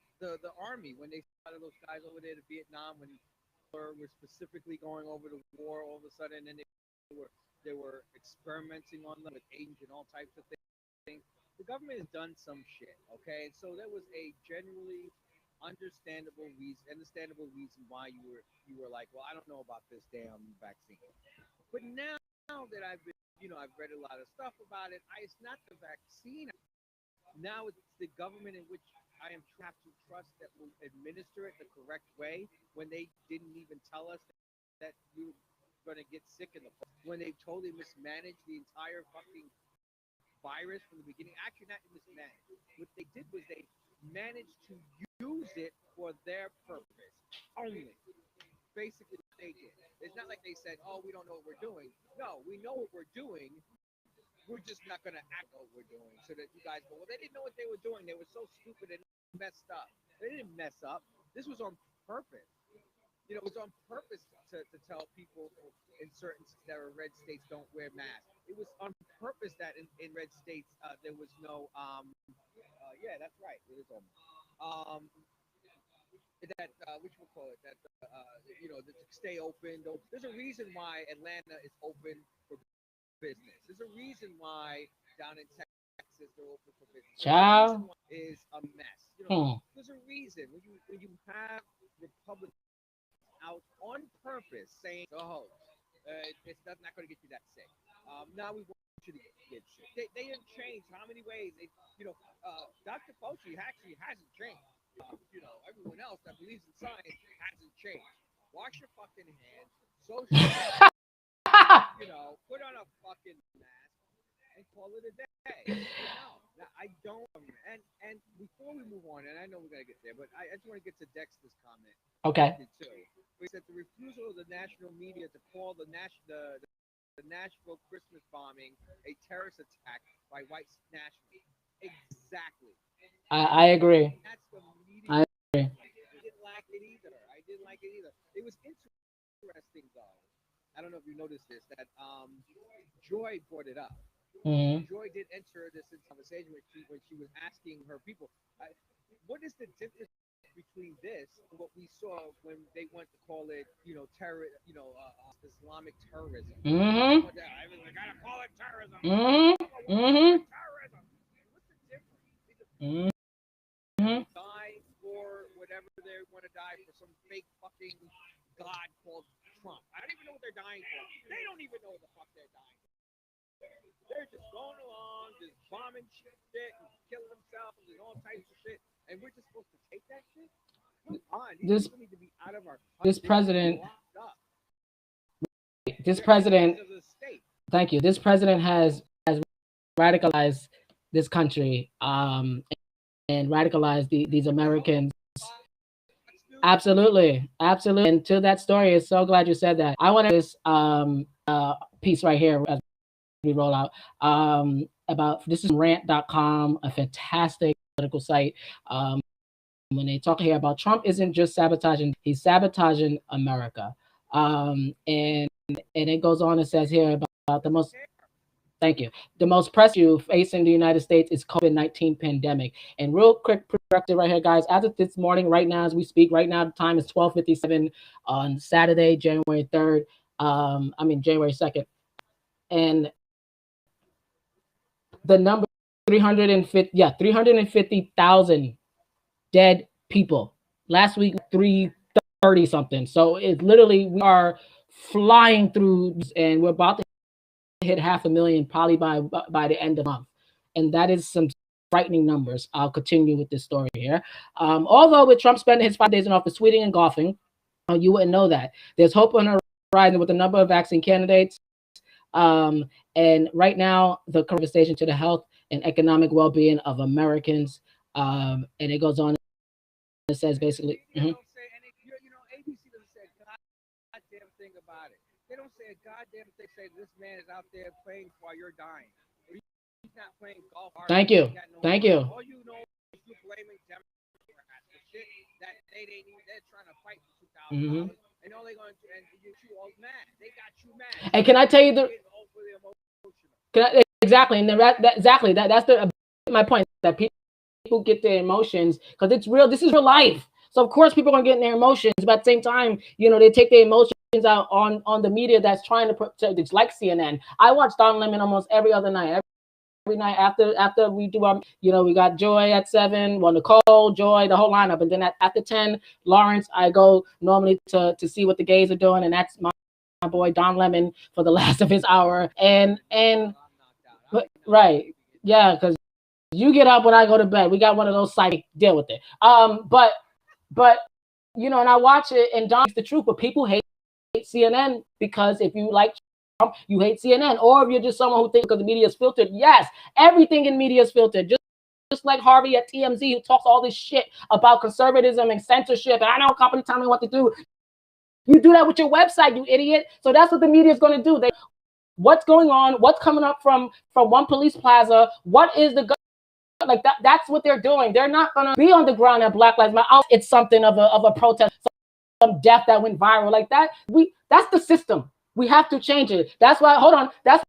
the army, when they started those guys over there to Vietnam, when were specifically going over the war, all of a sudden, and they were experimenting on them with age and all types of things. The government has done some shit, okay? So there was a generally understandable reason why you were like, well, I don't know about this damn vaccine. But now that I've read a lot of stuff about it, it's not the vaccine. Now it's the government in which I have to trust that will administer it the correct way when they didn't even tell us that we were going to get sick when they totally mismanaged the entire fucking virus from the beginning. Actually, not mismanaged. What they did was they managed to use it for their purpose only. Basically, what they did. It's not like they said, "Oh, we don't know what we're doing." No, we know what we're doing. We're just not going to act what we're doing so that you guys go, well, they didn't know what they were doing. They were so stupid and messed up. They didn't mess up. This was on purpose. It was on purpose to tell people in certain that are red states don't wear masks. It was on purpose that in red states there was no, yeah, that's right. It is on. That to stay open. There's a reason why Atlanta is open for business. There's a reason why down in Texas they're open for business. Ciao. Is a mess. There's a reason when you have Republicans out on purpose saying, "Oh, it's not going to get you that sick." Now we want you to get sick. They didn't change how many ways. Dr. Fauci actually hasn't changed. Everyone else that believes in science hasn't changed. Wash your fucking hands. Social, put on a fucking mask and call it a day. No, I don't. And before we move on, and I know we're gonna get there, but I just want to get to Dexter's comment. Okay. Too. He said the refusal of the national media to call the Nashville Christmas bombing a terrorist attack by white nationalists. Exactly. I agree. That's the media. I agree. I didn't like it either. It was interesting though. I don't know if you noticed this, that Joy brought it up. Mm-hmm. Joy did enter this conversation when she was asking her people, what is the difference between this and what we saw when they went to call it, terror, Islamic terrorism? Mm-hmm. We gotta call it terrorism. Mm-hmm. Mm-hmm. Terrorism. What's the difference? Mm-hmm. Die for whatever they want to die for, some fake fucking god called Trump. I don't even know what they're dying for. They don't even know what the fuck they're dying for. They're just going along, just bombing shit and killing themselves and all types of shit. And we're just supposed to take that shit? Come on, these people need to be out of our country. This president. Thank you. This president has radicalized this country and radicalized these Americans. Absolutely. And to that story, it's so glad you said that. I want this piece right here as we roll out about, this is rant.com, a fantastic political site. When they talk here about Trump isn't just sabotaging, he's sabotaging America. And it goes on and says here about the most, thank you, the most press you facing the United States is COVID-19 pandemic. And real quick corrective right here, guys, as of this morning, right now as we speak, right now the time is 12:57 on Saturday, January 3rd. January 2nd. And the number 350,000 dead people. Last week 330 something. So it's literally, we are flying through, and we're about to hit 500,000 probably by the end of the month. And that is some frightening numbers. I'll continue with this story here. Although with Trump spending his 5 days in office tweeting and golfing, you wouldn't know that. There's hope on the horizon with a number of vaccine candidates. And right now, the conversation to the health and economic well-being of Americans. And it goes on. It says basically. They don't say, and ABC doesn't say a goddamn thing about it. They don't say a goddamn thing. Say this man is out there playing while you're dying. Or he's not playing golf. Thank you. Thank you. All you know is you're blaming Democrats for shit that they're trying to fight for $2,000. And all they're going to do, and get you all mad. They got you mad. And can I tell you exactly, and that's my point, that people get their emotions because it's real. This is real life. So of course people are gonna get in their emotions, but at the same time, they take their emotions out on the media that's trying to protect. It's like CNN. I watch Don Lemon almost every other night. Every night after we do our, we got Joy at 7, well, Nicole, Joy, the whole lineup, and then after 10, Lawrence, I go normally to see what the gays are doing, and that's my boy Don Lemon for the last of his hour, and right, yeah, because you get up when I go to bed. We got one of those psychic, deal with it. But and I watch it, and Don's the truth, but people hate CNN because if you like Trump, you hate CNN, or if you're just someone who thinks because the media is filtered. Yes, everything in media is filtered. Just like Harvey at TMZ, who talks all this shit about conservatism and censorship, and I know a company telling me what to do. You do that with your website, you idiot. So that's what the media is going to do. What's going on? What's coming up from one police plaza? What is the like that? That's what they're doing. They're not going to be on the ground at Black Lives Matter. It's something of a protest, some death that went viral like that. That's the system. We have to change it. That's why. Hold on. That's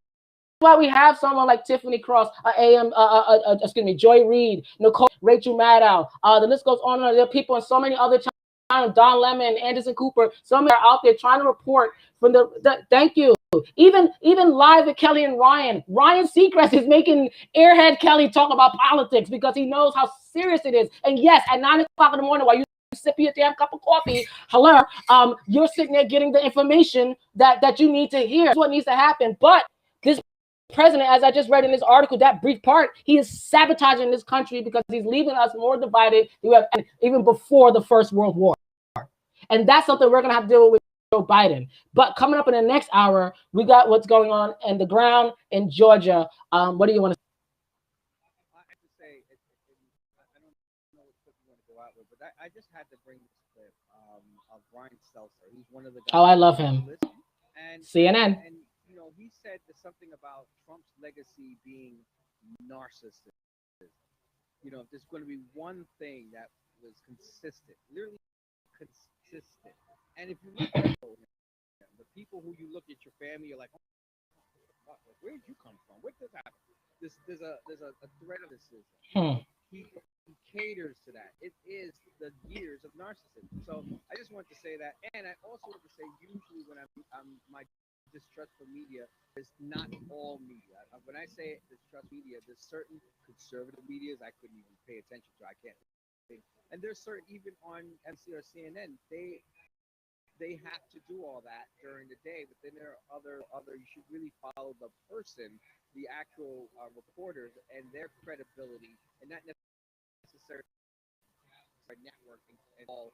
why we have someone like Tiffany Cross, Joy Reid, Nicole, Rachel Maddow. The list goes on and on. There are people in so many other channels, Don Lemon, Anderson Cooper. Some are out there trying to report from the thank you. Even live with Kelly and Ryan. Ryan Seacrest is making Airhead Kelly talk about politics because he knows how serious it is. And yes, at 9 o'clock in the morning while you sip your damn cup of coffee, hello, you're sitting there getting the information that you need to hear. That's what needs to happen. But this president, as I just read in this article, that brief part, he is sabotaging this country because he's leaving us more divided than we have even before the First World War. And that's something we're going to have to deal with Joe Biden. But coming up in the next hour, we got what's going on in the ground in Georgia. What do you want to say? I have to say, I don't know what clip you want to go out with, but I just had to bring this clip of Brian Stelter. He's one of the guys. Oh, I love him. And CNN. And he said something about Trump's legacy being narcissism. If there's going to be one thing that was consistent, literally consistent. And if you look at the people who you look at your family, you're like, oh, where did you come from? What does happen? There's a thread of racism. He caters to that. It is the years of narcissism. So I just want to say that, and I also want to say, usually when I'm my distrust for media is not all media. When I say distrust media, there's certain conservative medias I couldn't even pay attention to. I can't think. And there's certain, even on MC or CNN, they have to do all that during the day. But then there are other. You should really follow the person, the actual reporters, and their credibility, and not necessarily networking and all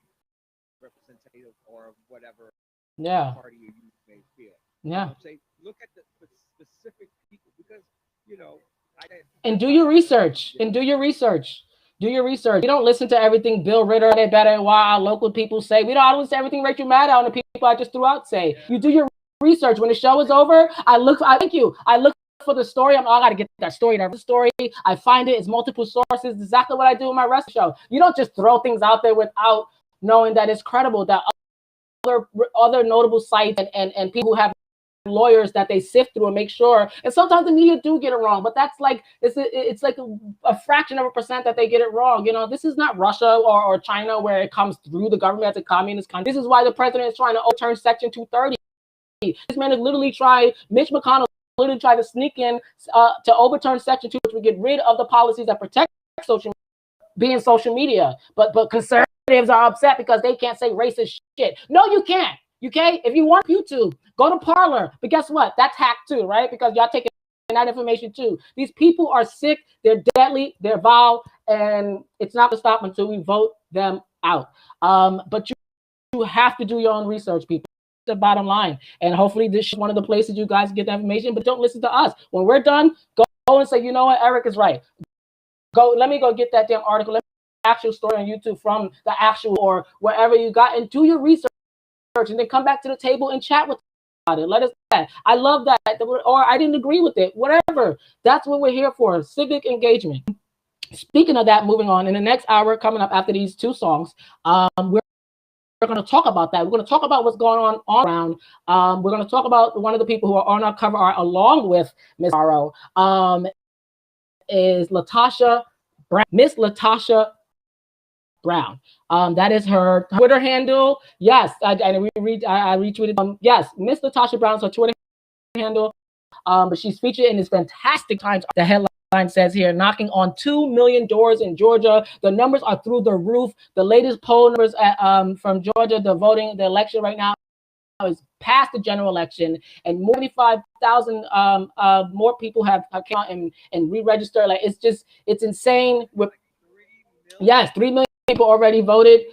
representative or whatever party you may feel. Yeah. Say, look at the specific people because and do your research. And do your research. Do your research. We don't listen to everything Bill Ritter, they better, why our local people say. We don't listen to everything Rachel Maddow and the people I just threw out say. You do your research. When the show is over, I look for the story. I got to get that story. I find it. It's multiple sources. Exactly what I do with my rest show. You don't just throw things out there without knowing that it's credible, that other notable sites and people who have lawyers that they sift through and make sure. And sometimes the media do get it wrong, but that's like it's like a fraction of a percent that they get it wrong. This is not Russia or China where it comes through the government as a communist country. This is why the president is trying to overturn Section 230. This man has literally tried. Mitch McConnell literally tried to sneak in to overturn Section 2, which would get rid of the policies that protect social media. But conservatives are upset because they can't say racist shit. No, you can't. Okay, if you want YouTube, go to Parler. But guess what? That's hacked too, right? Because y'all taking that information too. These people are sick. They're deadly. They're vile, and it's not to stop until we vote them out. But you you have to do your own research, people. The bottom line. And hopefully this is one of the places you guys get that information, but don't listen to us. When we're done, go and say, you know what, Eric is right. Let me go get that damn article. Let me get the actual story on YouTube from the actual or wherever you got, and do your research, and then come back to the table and chat with us about it. Let us know. I love that, or I didn't agree with it. Whatever. That's what we're here for. Civic engagement. Speaking of that, moving on, in the next hour coming up after these two songs, we're going to talk about that. We're going to talk about what's going on all around. We're going to talk about one of the people who are on our cover art along with Miss Morrow, is Latasha Brown. Miss Latasha Brown. That is her Twitter handle. Yes, I retweeted. Yes, Miss Latasha Brown's her Twitter handle. But she's featured in this fantastic Times. The headline says here, knocking on 2 million doors in Georgia. The numbers are through the roof. The latest poll numbers from Georgia, the election right now is past the general election, and more than 5,000 more people have come out and re-registered. Like, it's insane. Yes, 3 million people already voted.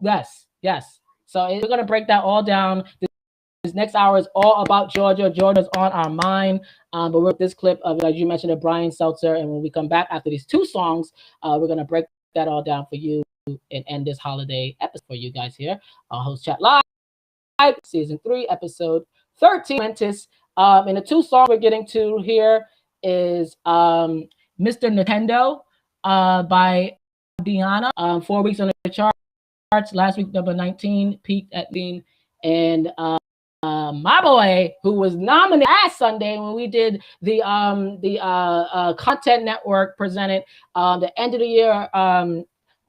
Yes. So we're gonna break that all down. This next hour is all about Georgia. Georgia's on our mind. But we're with this clip of, as you mentioned, of Brian Seltzer. And when we come back after these two songs, we're going to break that all down for you and end this holiday episode for you guys here on Host Chat Live, Season 3, Episode 13. Momentous. And the two songs we're getting to here is Mr. Nintendo by Diana. 4 weeks on the charts. Last week, number 19, peaked at being, and my boy, who was nominated last Sunday when we did the Content Network presented the end of the year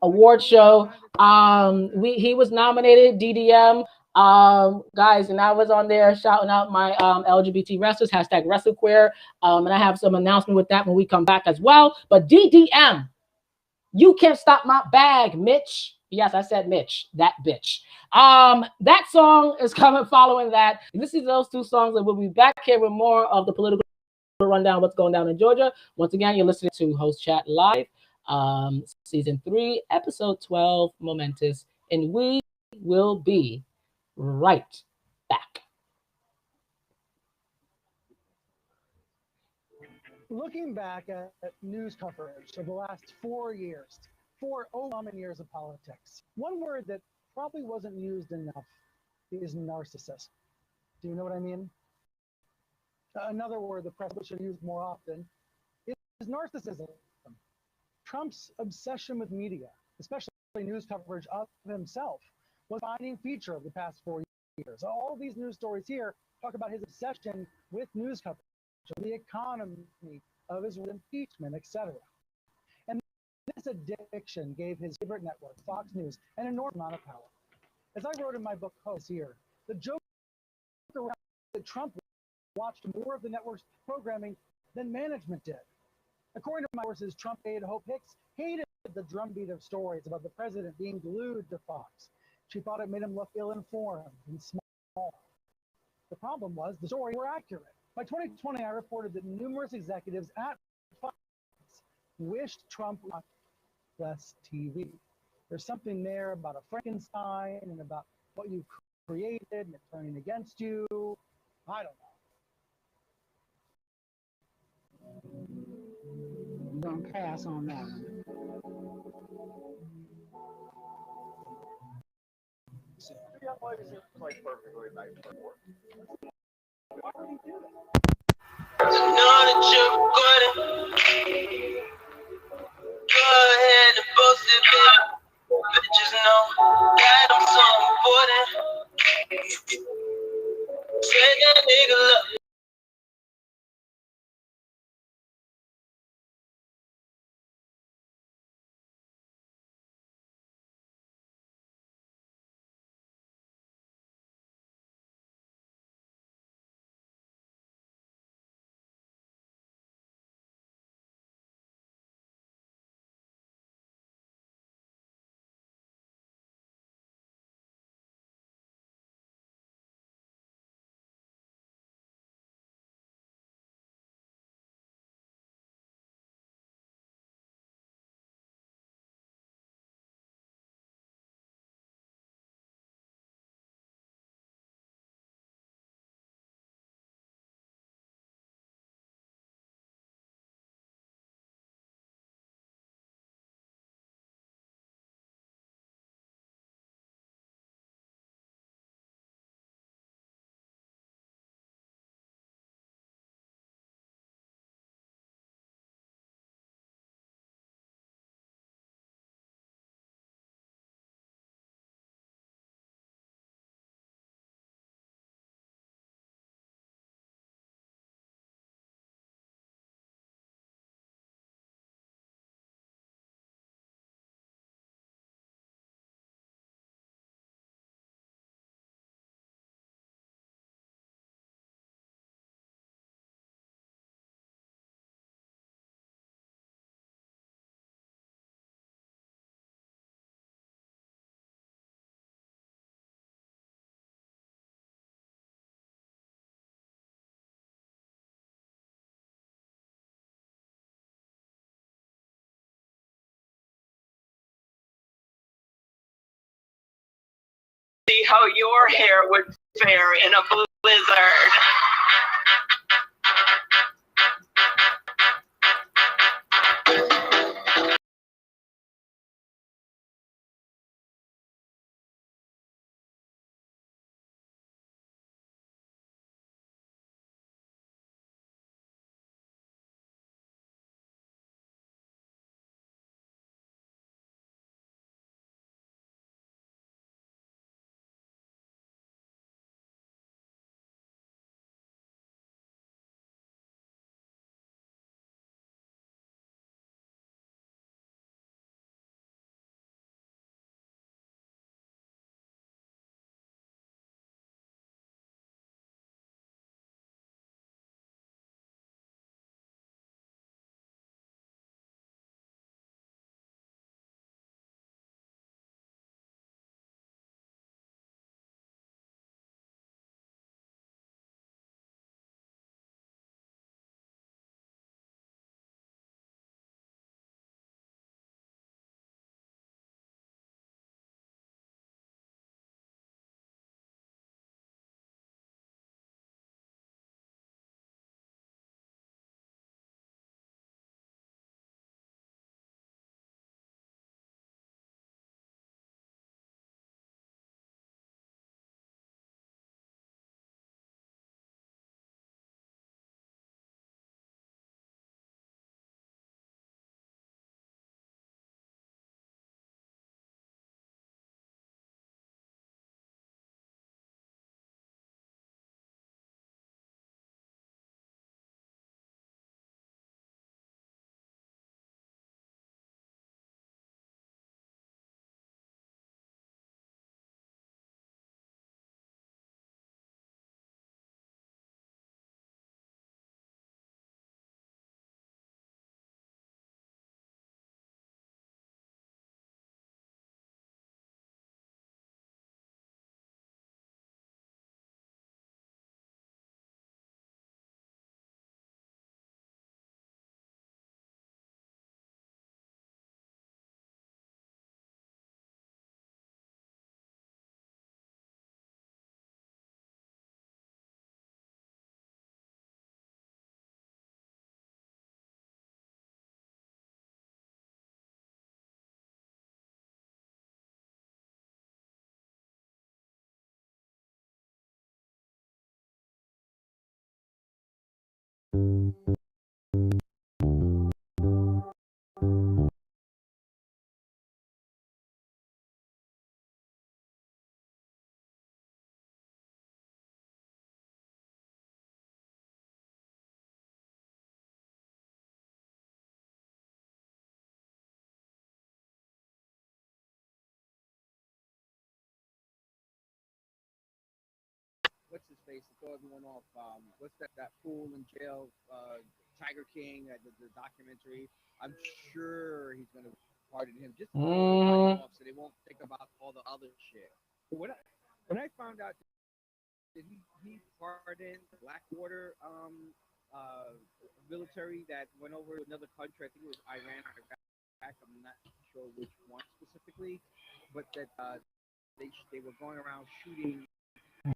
award show. He was nominated, DDM. Guys, and I was on there shouting out my LGBT wrestlers, hashtag WrestleQueer. And I have some announcement with that when we come back as well. But DDM, you can't stop my bag, Mitch. Yes, I said Mitch, that bitch. That song is coming following that. This is those two songs, and we'll be back here with more of the political rundown, what's going down in Georgia. Once again, you're listening to Host Chat Live, Season 3, Episode 12, Momentous, and we will be right back. Looking back at news coverage of the last 4 years, 4 overwhelming years of politics, one word that probably wasn't used enough is narcissist. Do you know what I mean? Another word the press should use more often is narcissism. Trump's obsession with media, especially news coverage of himself, was a defining feature of the past 4 years. All these news stories here talk about his obsession with news coverage, of the economy, of his impeachment, etc. And this addiction gave his favorite network, Fox News, an enormous amount of power. As I wrote in my book, Host, here, the joke around that Trump watched more of the network's programming than management did. According to my sources, Trump aide Hope Hicks hated the drumbeat of stories about the president being glued to Fox. She thought it made him look ill-informed and small. The problem was the stories were accurate. By 2020, I reported that numerous executives at Fox wished Trump watched less TV. There's something there about a Frankenstein and about what you created and it turning against you. I don't know. I'm going to pass on that one. Young lady seems like perfectly nice for work. Why would he do that? Know that you're recording. Go ahead and post it, baby. Bitches know that I'm so important. Say that nigga look. how your hair would fare in a blizzard. What's his face to throw everyone off? What's that fool in jail? Tiger King, the documentary. I'm sure he's gonna pardon him just to throw everybody off, so they won't think about all the other shit. But when I found out that he pardoned Blackwater military that went over to another country, I think it was Iran or Iraq. I'm not sure which one specifically, but that they were going around shooting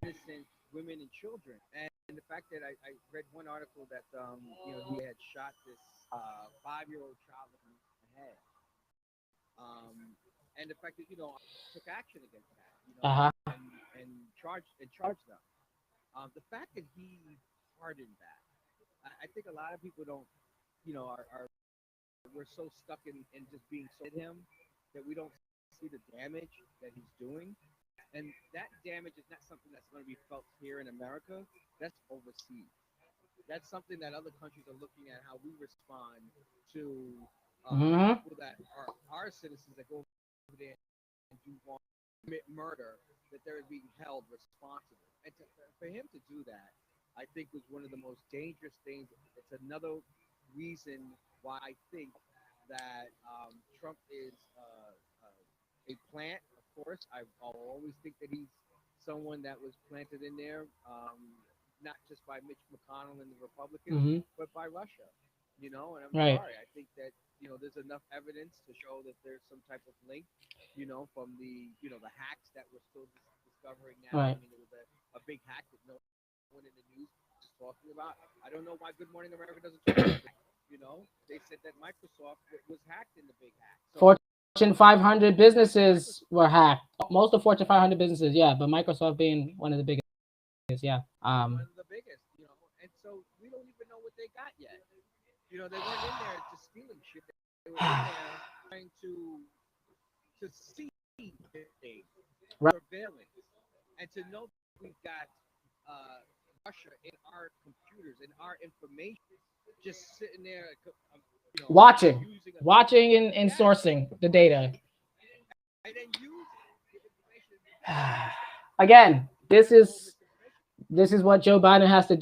innocent women and children. And the fact that I read one article that he had shot this 5-year-old child in the head, and the fact that took action against that, and charged them. The fact that he pardoned that, I think a lot of people don't, are we're so stuck in just being so at him that we don't see the damage that he's doing. And that damage is not something that's going to be felt here in America. That's overseas. That's something that other countries are looking at, how we respond to people that are our citizens that go over there and do wrong, commit murder, that they're being held responsible. And for him to do that, I think was one of the most dangerous things. It's another reason why I think that Trump is a plant. Of course, I'll always think that he's someone that was planted in there, not just by Mitch McConnell and the Republicans, but by Russia. And I'm sorry. I think that there's enough evidence to show that there's some type of link. From the the hacks that were still discovering now. Right. I mean, it was a big hack that no one in the news is talking about. I don't know why Good Morning America doesn't talk about it. You know, they said that Microsoft was hacked in the big hack. So, Fortune 500 businesses were hacked. Most of Fortune 500 businesses, yeah, but Microsoft being one of the biggest, yeah. one of the biggest, you know, and so we don't even know what they got yet. You know, they weren't in there just stealing shit. They were in there trying to see things, Right. surveillance, and to know that we've got Russia in our computers, in our information, just sitting there, you know, watching and yes, sourcing the data. and then use Again, this is what Joe Biden has to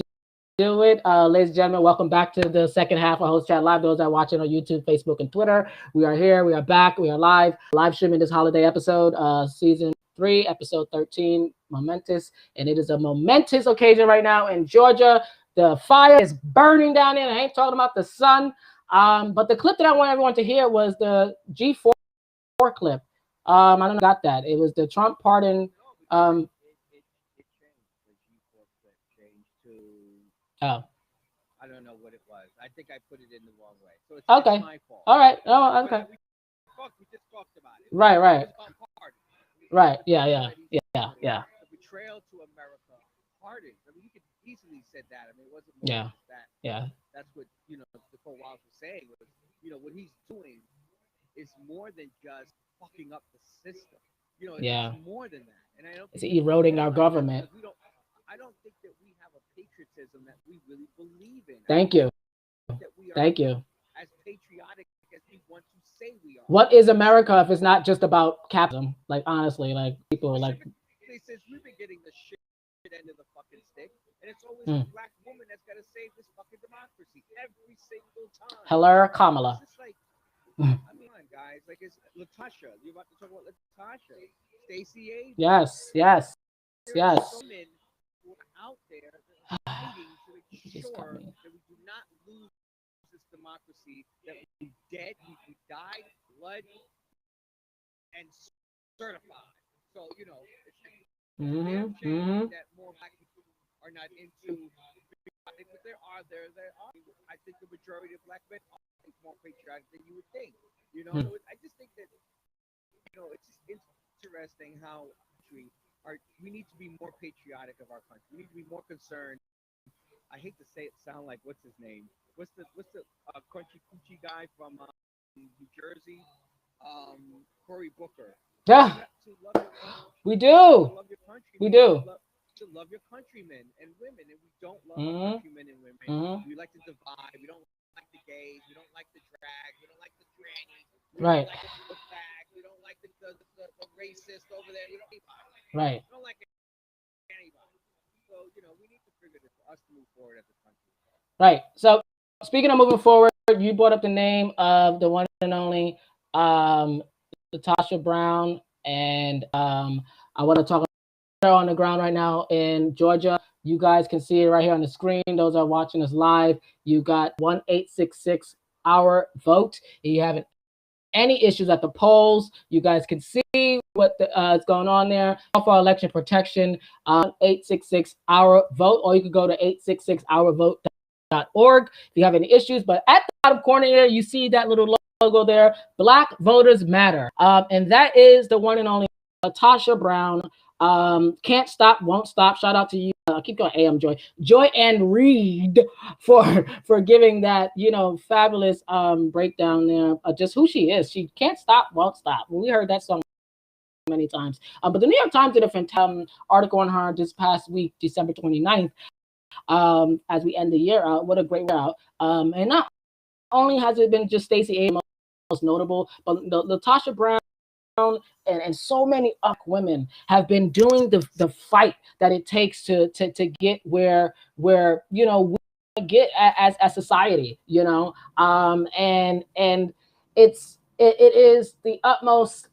deal with. Ladies and gentlemen, welcome back to the second half of Host Chat Live. Those that are watching on YouTube, Facebook, and Twitter, we are here. We are back. We are live streaming this holiday episode, season 3, episode 13, Momentous. And it is a momentous occasion right now in Georgia. The fire is burning down there. I ain't talking about the sun. But the clip that I want everyone to hear was the G4 clip. I don't know if you got that. It was the Trump pardon. it changed. The G4 clip changed to. Oh. I don't know what it was. I think I put it in the wrong way. So it's Okay. my fault. All right. Oh, okay. We just talked about it. Right. It was about pardon. Right. Yeah. The betrayal to America. Pardon. I mean, you could easily said that. I mean, it wasn't more Yeah. just that. Yeah. That's what, you know, Nicole Wallace was saying was, you know, what he's doing is more than just fucking up the system. You know, it's more than that. And I don't think it's eroding our government. I don't think that we have a patriotism that we really believe in. Thank you. Thank you. As patriotic as we want to say we are. What is America if it's not just about capitalism? Like, honestly, like, people like. Since we've been getting the shit end of the fucking stick, and it's always a black woman that's got to save this fucking democracy every single time. Hello, Kamala. It's just like, I mean, guys, like, it's Latasha. You're about to talk about Latasha, Stacey Abrams. Yes. Women who are out there fighting to make sure that we do not lose this democracy, that we dead, we died, blood, and certified. So, you know, it's that more black people are not into. But there are. I think the majority of black men are more patriotic than you would think. You know, so I just think that, you know, it's just interesting how we need to be more patriotic of our country. We need to be more concerned. I hate to say it, sound like what's his name? What's the crunchy coochie guy from New Jersey? Cory Booker. Yeah. We do. Love your country. We do. To love your countrymen and women, and we don't love our countrymen and women. We like to divide. We don't like the gays. We don't like the drag. We don't like the trannies. We don't like the fag. We don't like the racist over there. We don't like anybody. Right. We don't like anybody. So, you know, we need to figure this for us to move forward as a country. Right. So, speaking of moving forward, you brought up the name of the one and only Latasha Brown, and I want to talk on the ground right now in Georgia. You guys can see it right here on the screen. Those are watching us live. You got 1-866 our vote. If you have any issues at the polls, you guys can see what is going on there. For election protection, 866 our vote, or you can go to 866ourvote.org if you have any issues. But at the bottom corner here, you see that little logo there, Black Voters Matter. And that is the one and only Latasha Brown. Can't stop, won't stop. Shout out to you. Keep going. AM Joy and Reed for giving that, you know, fabulous breakdown there. Just who she is. She can't stop, won't stop. We heard that song many times. But the New York Times did a fantastic article on her this past week, December 29th, as we end the year out. What a great year out. And not only has it been just Stacey Abrams most notable, but Latasha Brown and so many women have been doing the fight that it takes to get where you know we get as a society, you know, and it is the utmost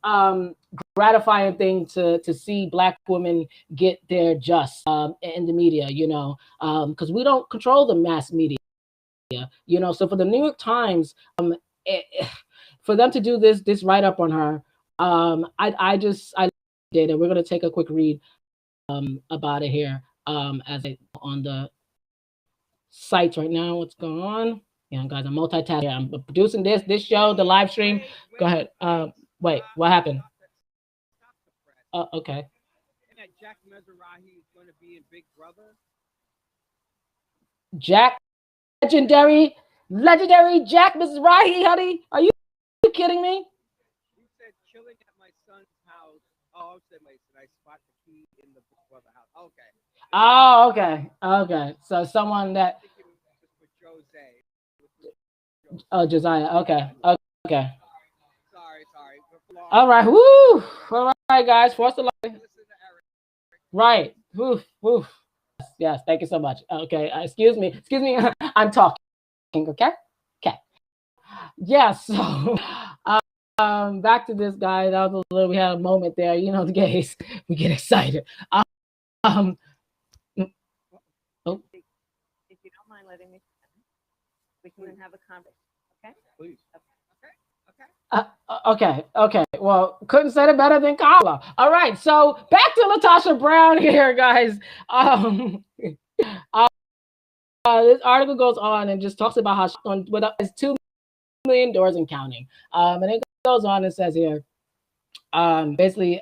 gratifying thing to see Black women get their just in the media, you know, because we don't control the mass media, you know. So for the New York Times, for them to do this write up on her, I did, and we're gonna take a quick read about it here as I on the sites right now. What's going on? Yeah, guys, I'm multitasking. I'm producing this show, the live stream. Go ahead. Wait, what happened? Okay. That Jack Mizrahi is going to be in Big Brother. Jack, legendary Jack Mizrahi, honey. Are you kidding me? He said chilling at my son's house. Oh, I said Mason. I spot the key in the Big Brother house. Okay. Oh, okay. So someone that. I think it was for Jose. Oh, Josiah. Okay. Sorry. All right. Woo. All right, guys. Force the light. Right. Woof. Yes. Thank you so much. Okay. Excuse me. I'm talking. Okay. Yeah. So, back to this guy. That was a little. We had a moment there. You know, the gays. We get excited. Oh. If you don't mind letting me, we can have a conversation. Okay. Please. Okay. Well, couldn't say it better than Carla. All right, so back to Latasha Brown here, guys. This article goes on and just talks about how she's on with us 2 million doors and counting. And it goes on and says here, basically,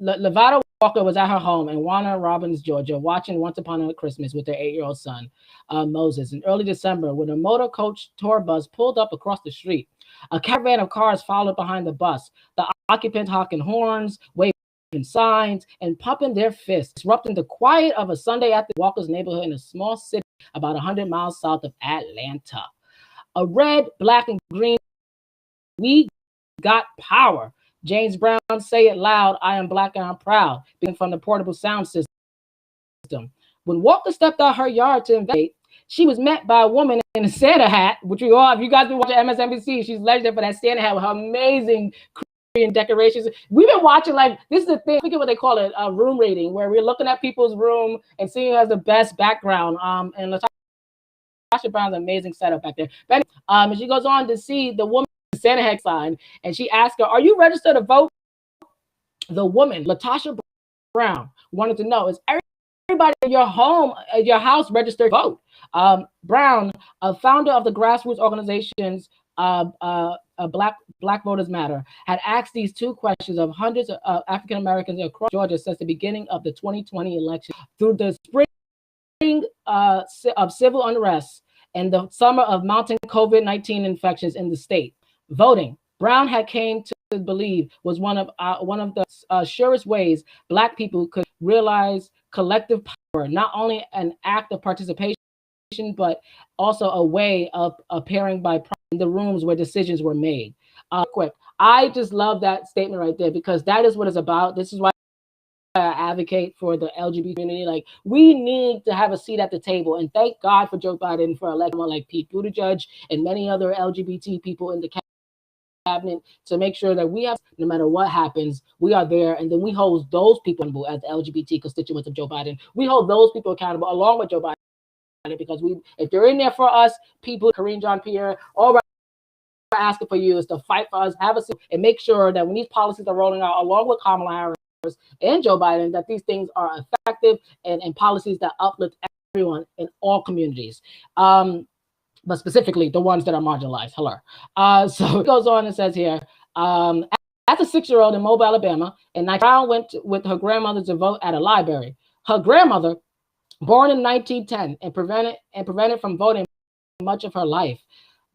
Levada Walker was at her home in Warner Robins, Georgia, watching Once Upon a Christmas with their 8-year-old son, Moses, in early December when a motor coach tour bus pulled up across the street. A caravan of cars followed behind the bus, the occupants honking horns, waving signs, and pumping their fists, disrupting the quiet of a Sunday after Walker's neighborhood in a small city about 100 miles south of Atlanta. A red, black, and green, we got power. James Brown, say it loud, I am black and I'm proud, being from the portable sound system. When Walker stepped out her yard to invade, she was met by a woman in a Santa hat, which we all, if you guys been watching MSNBC, she's legendary for that Santa hat with her amazing Korean decorations. We've been watching, like, this is the thing, I forget what they call it, a room rating, where we're looking at people's room and seeing who has the best background. And Latasha Brown's amazing setup back there. But and she goes on to see the woman Santa hat sign, and she asked her, "Are you registered to vote?" The woman, Latasha Brown, wanted to know, is everybody in your home, your house registered to vote? Brown, a founder of the grassroots organizations Black Voters Matter, had asked these 2 questions of hundreds of African Americans across Georgia since the beginning of the 2020 election. Through the spring of civil unrest and the summer of mounting COVID-19 infections in the state, voting, Brown had came to believe, was one of the surest ways Black people could realize collective power, not only an act of participation, but also a way of appearing by in the rooms where decisions were made. Quick, I just love that statement right there, because that is what it's about. This is why I advocate for the LGBT community. Like, we need to have a seat at the table, and thank God for Joe Biden for electing one like Pete Buttigieg and many other LGBT people in the cabinet to make sure that we have, no matter what happens, we are there, and then we hold those people accountable as the LGBT constituents of Joe Biden. We hold those people accountable along with Joe Biden, because if they're in there for us, people, Karine Jean-Pierre, all we're asking for you is to fight for us, have a seat, and make sure that when these policies are rolling out, along with Kamala Harris and Joe Biden, that these things are effective and policies that uplift everyone in all communities. But specifically the ones that are marginalized. So it goes on and says here, as a 6-year-old in Mobile, Alabama, and Brown went with her grandmother to vote at a library. Her grandmother, born in 1910 and prevented from voting much of her life,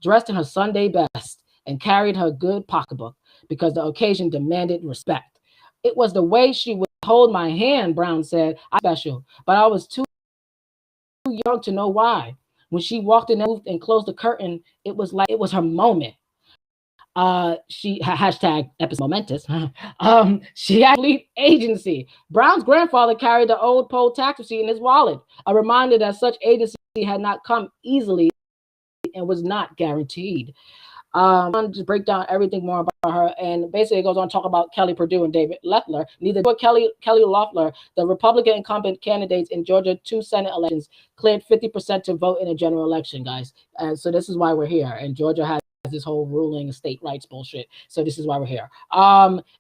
dressed in her Sunday best and carried her good pocketbook because the occasion demanded respect. It was the way she would hold my hand, Brown said. I'm special, but I was too young to know why. When she walked in and closed the curtain, it was like it was her moment. She hashtag episode momentous. She had lead agency. Brown's grandfather carried the old poll tax receipt in his wallet, a reminder that such agency had not come easily and was not guaranteed. Just break down everything more about her, and basically it goes on to talk about Kelly Perdue and David Loeffler. Neither Kelly Loeffler, the Republican incumbent candidates in Georgia 2 Senate elections, cleared 50% to vote in a general election, guys. And so this is why we're here. And Georgia has this whole ruling state rights bullshit. So this is why we're here.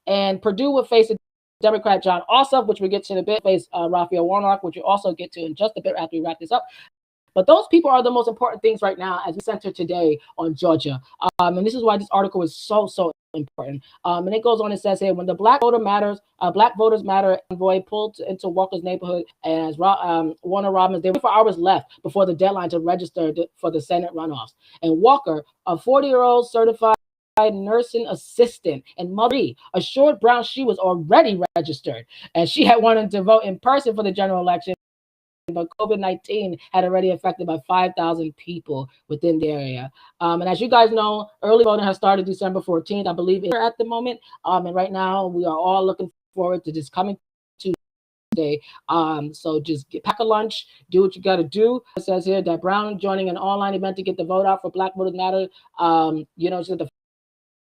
And Perdue would face a Democrat John Ossoff, which we get to in a bit, face Raphael Warnock, which we'll also get to in just a bit after we wrap this up. But those people are the most important things right now as we center today on Georgia. And this is why this article is so important. And it goes on, it says here, when the Black Voters Matter envoy pulled into Walker's neighborhood, and as Warner Robins, there were 4 hours left before the deadline to register for the Senate runoffs. And Walker, a 40-year-old certified nursing assistant and mother, assured Brown she was already registered and she had wanted to vote in person for the general election, but COVID-19 had already affected about 5,000 people within the area. And as you guys know, early voting has started December 14th, I believe, at the moment. And right now, we are all looking forward to this coming Tuesday. So just pack a lunch, do what you got to do. It says here that Brown joining an online event to get the vote out for Black Voters Matter. So the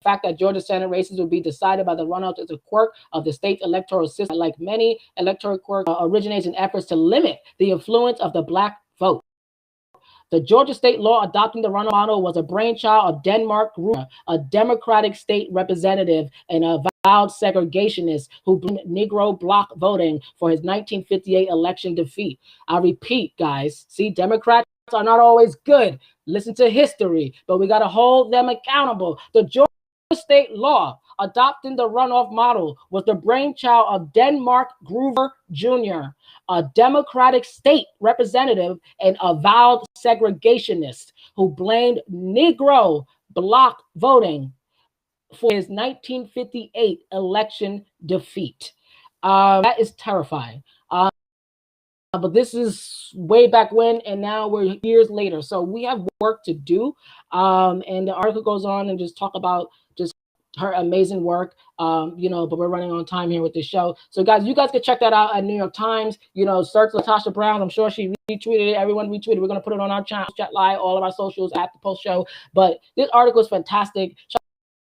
fact that Georgia Senate races will be decided by the runoff is a quirk of the state electoral system. Like many electoral quirks, originates in efforts to limit the influence of the Black vote. The Georgia state law adopting the runoff model was a brainchild of Denmark Gruber, a Democratic state representative and a avowed segregationist who blamed Negro bloc voting for his 1958 election defeat. I repeat, guys, see, Democrats are not always good. Listen to history, but we got to hold them accountable. The Georgia state law adopting the runoff model was the brainchild of Denmark Gruber Jr., a Democratic state representative and avowed segregationist who blamed Negro bloc voting for his 1958 election defeat. That is terrifying. But this is way back when, and now we're years later. So we have work to do. And the article goes on and just talk about just her amazing work. But we're running on time here with this show. So guys, you guys can check that out at New York Times. Search LaTosha Brown. I'm sure she retweeted it. Everyone retweeted. We're going to put it on our channel, chat live, all of our socials at the post show. But this article is fantastic.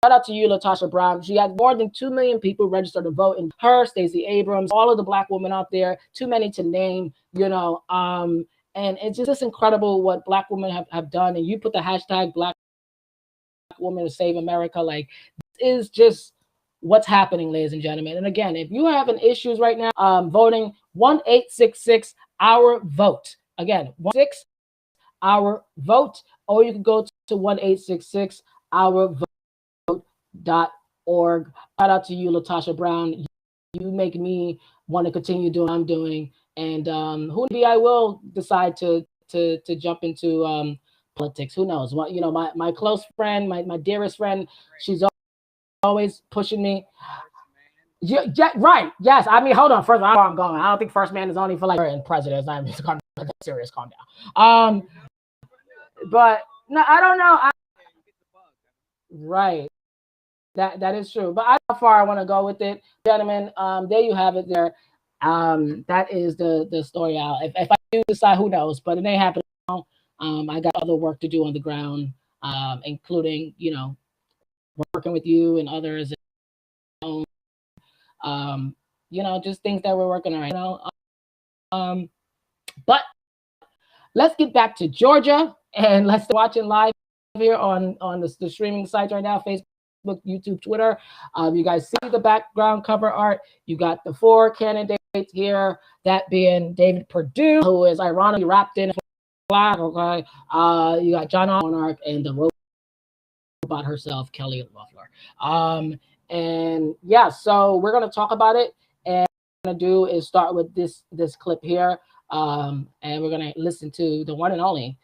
Shout out to you, LaTosha Brown. She had more than 2 million people registered to vote. And her, Stacey Abrams, all of the Black women out there, too many to name, and it's just incredible what Black women have done. And you put the hashtag Black Women to Save America. Like, this is just what's happening, ladies and gentlemen. And again, if you're having issues right now, voting, 1-866-OUR-VOTE. Again, 1-866-OUR-VOTE, or you can go to 1-866-OUR-VOTE.org. Shout out to you, LaTosha Brown. You make me want to continue doing what I'm doing. And maybe I will decide to jump into politics. Who knows? Well, my close friend, my dearest friend, she's always pushing me. Yeah, right. Yes. I mean, hold on. First, I'm going. I don't think First Man is only for like presidents. I'm just serious. Calm down. But no, I don't know. Right. That is true. But I know how far I want to go with it, gentlemen. There you have it. There. That is the story out. If I do decide, who knows? But it ain't happening now. I got other work to do on the ground, including working with you and others. Just things that we're working on right now. But let's get back to Georgia and let's watch it live here on the streaming sites right now, Facebook, YouTube, Twitter. You guys see the background cover art. You got the 4 candidates here, that being David Perdue, who is ironically wrapped in a flag. Okay, you got John Monarch and the robot herself, Kelly Loeffler. And yeah, so we're gonna talk about it. And what I'm gonna do is start with this clip here, and we're gonna listen to the one and only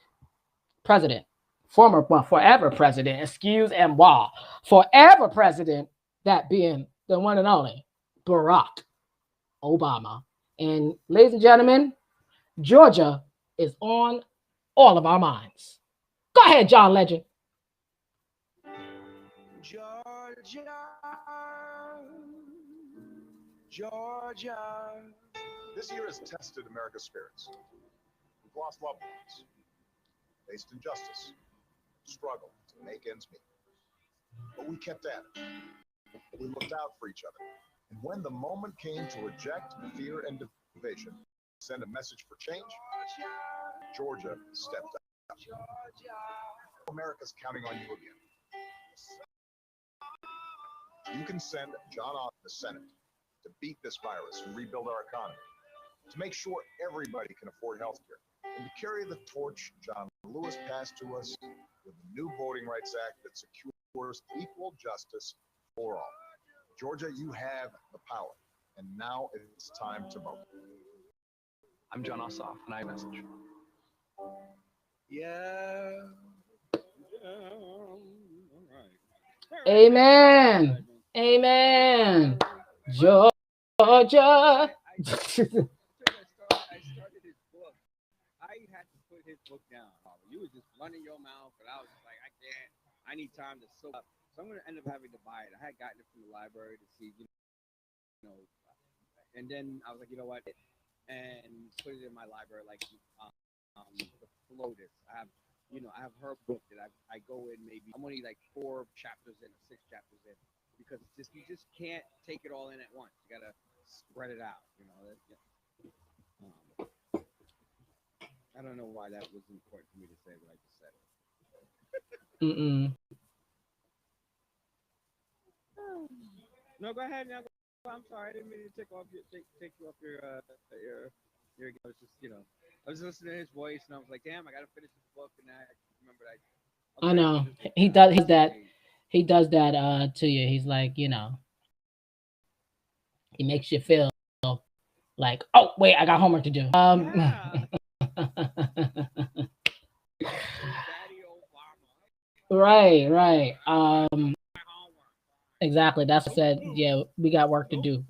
president. Forever president, excuse-moi, forever president, that being the one and only Barack Obama. And ladies and gentlemen, Georgia is on all of our minds. Go ahead, John Legend. Georgia. This year has tested America's spirits. We've lost loved ones, faced injustice, struggled to make ends meet. But we kept at it. We looked out for each other. And when the moment came to reject fear and division, send a message for change, Georgia stepped up. America's counting on you again. You can send John Ossoff to the Senate to beat this virus and rebuild our economy, to make sure everybody can afford health care, and to carry the torch John Lewis passed to us with the new Voting Rights Act that secures equal justice for all. Georgia, you have the power, and now it's time to vote. I'm John Ossoff, and I have a message. Yeah. All right. Amen. Amen. Georgia. I started his book. I had to put his book down. You was just running your mouth, and I was just like, I can't. I need time to soak up. So I'm gonna end up having to buy it. I had gotten it from the library to see, and then I was like, you know what, and put it in my library like the Flotus. I have her book that I go in maybe. I'm only like 4 chapters in or 6 chapters in because it's just you just can't take it all in at once. You gotta spread it out. I don't know why that was important for me to say, but I just said it. No, go ahead now. I'm sorry, I didn't mean to take you off your. I was just I was listening to his voice and I was like, damn, I gotta finish this book, and I remember that. I know he does that. He does that to you. He's like, he makes you feel like, oh wait, I got homework to do. Right. Exactly. That's what I said. Yeah, we got work to do.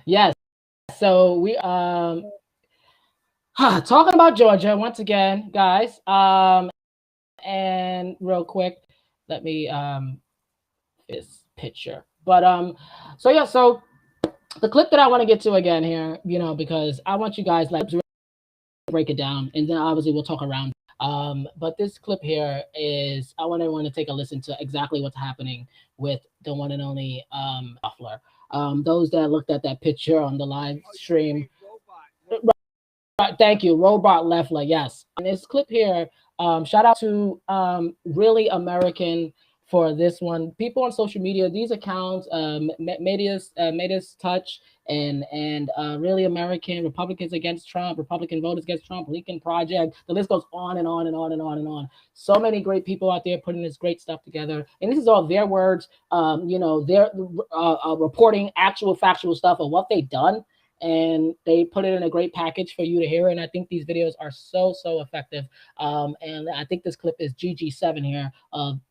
Yes. So we talking about Georgia once again, guys. And real quick, let me this picture. But so the clip that I want to get to again here, because I want you guys to break it down, and then obviously we'll talk around. But this clip here is I want everyone to take a listen to exactly what's happening with the one and only Loeffler. Those that looked at that picture on the live stream. Thank you, Robot Loeffler. Yes, and this clip here. Shout out to Really American for this one. People on social media, these accounts, Media's Touch and Really American, Republicans Against Trump, Republican Voters Against Trump, Lincoln Project. The list goes on and on and on and on and on. So many great people out there putting this great stuff together, and this is all their words. They're reporting actual factual stuff of what they've done. And they put it in a great package for you to hear. And I think these videos are so effective. And I think this clip is GG7 here of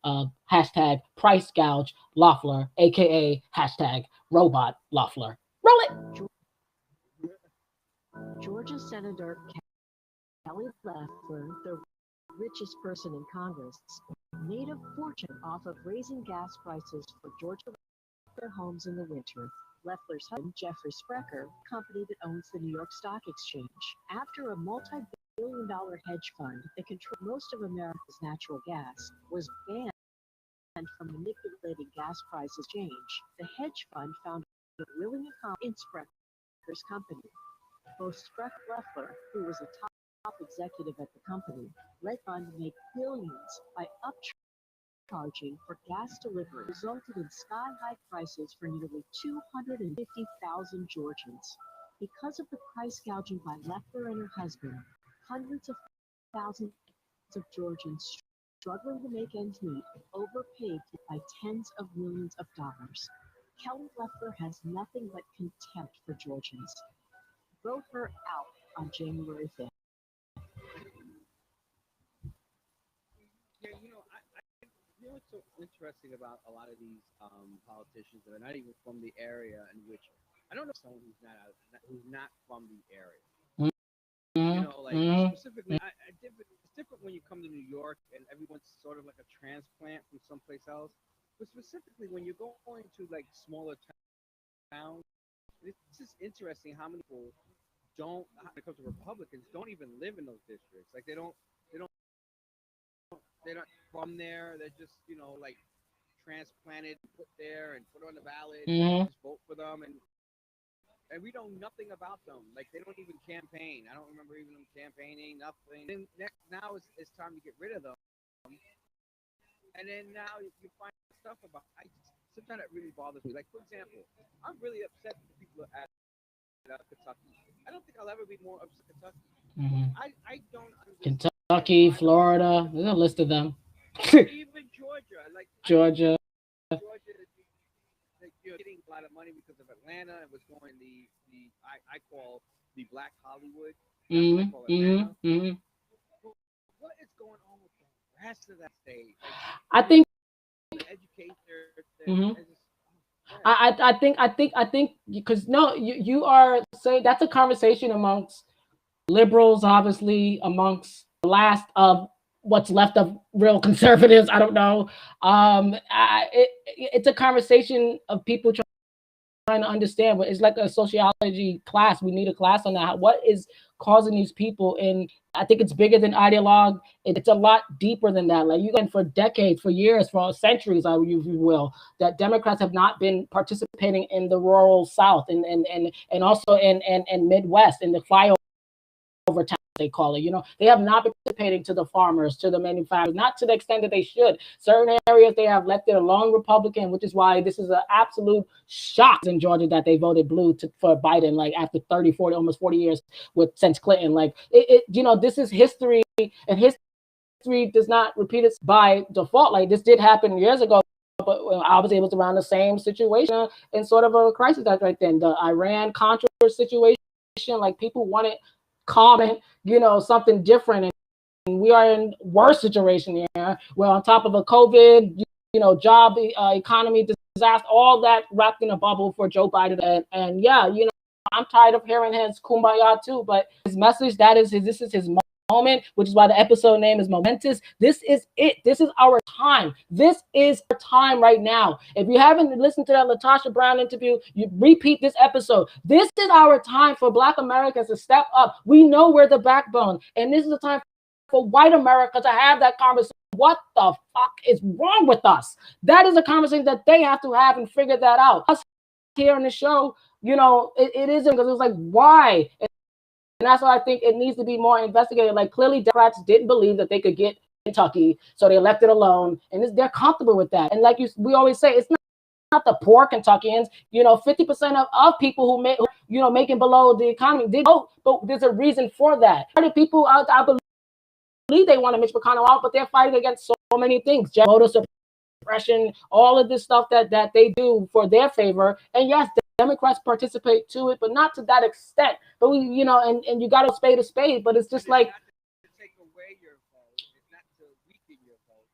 hashtag price gouge Loeffler, aka hashtag robot Loeffler. Roll it. Georgia Senator Kelly Loeffler, the richest person in Congress, made a fortune off of raising gas prices for Georgia homes in the winter. Loeffler's husband, Jeffrey Sprecher, company that owns the New York Stock Exchange, after a multi-billion-dollar hedge fund that controlled most of America's natural gas, was banned from manipulating gas prices change. The hedge fund found a willing accomplice in Sprecher's company. Both Sprecher and Loeffler, who was a top executive at the company, led fund to make billions by upcharging for gas delivery, resulted in sky-high prices for nearly 250,000 Georgians. Because of the price gouging by Loeffler and her husband, hundreds of thousands of Georgians struggling to make ends meet overpaid by tens of millions of dollars. Kelly Loeffler has nothing but contempt for Georgians. Vote her out on January 5th. What's so interesting about a lot of these politicians that are not even from the area in which I don't know someone who's not from the area. Specifically, it's different when you come to New York and everyone's sort of like a transplant from someplace else. But specifically, when you're going to like smaller towns, it's just interesting how many people when it comes to Republicans, don't even live in those districts. Like they're not from there. They're just, like transplanted, put there, and put on the ballot. And just vote for them, and we know nothing about them. Like they don't even campaign. I don't remember even them campaigning. Nothing. Then now it's time to get rid of them. And then now you find stuff about. Sometimes that really bothers me. Like for example, I'm really upset with the people at Kentucky. I don't think I'll ever be more upset with Kentucky. I don't understand. Kentucky, Florida, there's a list of them. Even Georgia, like Georgia. Georgia, like, you're getting a lot of money because of Atlanta. It was going I call the Black Hollywood. That's what I call Atlanta. What is going on with the rest of that state? Like, I think. Educate I think because no, you are saying that's a conversation amongst liberals, obviously, amongst the last of what's left of real conservatives. I don't know. It's a conversation of people trying to understand, but it's like a sociology class. We need a class on that. What is causing these people? And I think it's bigger than ideologue. It's a lot deeper than that. Like you can for decades, for years, for centuries, if you will, that Democrats have not been participating in the rural South and also in Midwest in the flyover town, they call it. You know, they have not been participating to the farmers, to the manufacturers, not to the extent that they should. Certain areas they have left it alone Republican, which is why this is an absolute shock in Georgia that they voted blue for Biden, like after 30, 40, almost 40 years since Clinton. Like you know, this is history, and history does not repeat itself by default. Like this did happen years ago, but I was able to around the same situation in sort of a crisis that right then, the Iran-Contra situation, like people wanted calm and, you know, something different. And we are in worse situation here. We're on top of a COVID, you know, job, economy disaster, all that wrapped in a bubble for Joe Biden. And yeah, you know, I'm tired of hearing his kumbaya too, but his message, this is his moment, which is why the episode name is Momentous. This is it. This is our time. This is our time right now. If you haven't listened to that LaTosha Brown interview, you repeat this episode. This is our time for Black Americans to step up. We know we're the backbone, and this is the time for white America to have that conversation. What the fuck is wrong with us? That is a conversation that they have to have and figure that out. Us here on the show, you know, it isn't, because it's like, why? And that's why I think it needs to be more investigated. Like clearly Democrats didn't believe that they could get Kentucky, so they left it alone, and they're comfortable with that. And like we always say, it's not the poor Kentuckians. You know, 50% of people who make, you know, making below the economy did vote, but there's a reason for that. People, I believe they want to Mitch McConnell out, but they're fighting against so many things. Voter suppression, all of this stuff that they do for their favor. And yes, the Democrats participate to it, but not to that extent. But we, you know, and you got to spade a spade, but it's just like, to take away your vote. It's not to weaken your vote.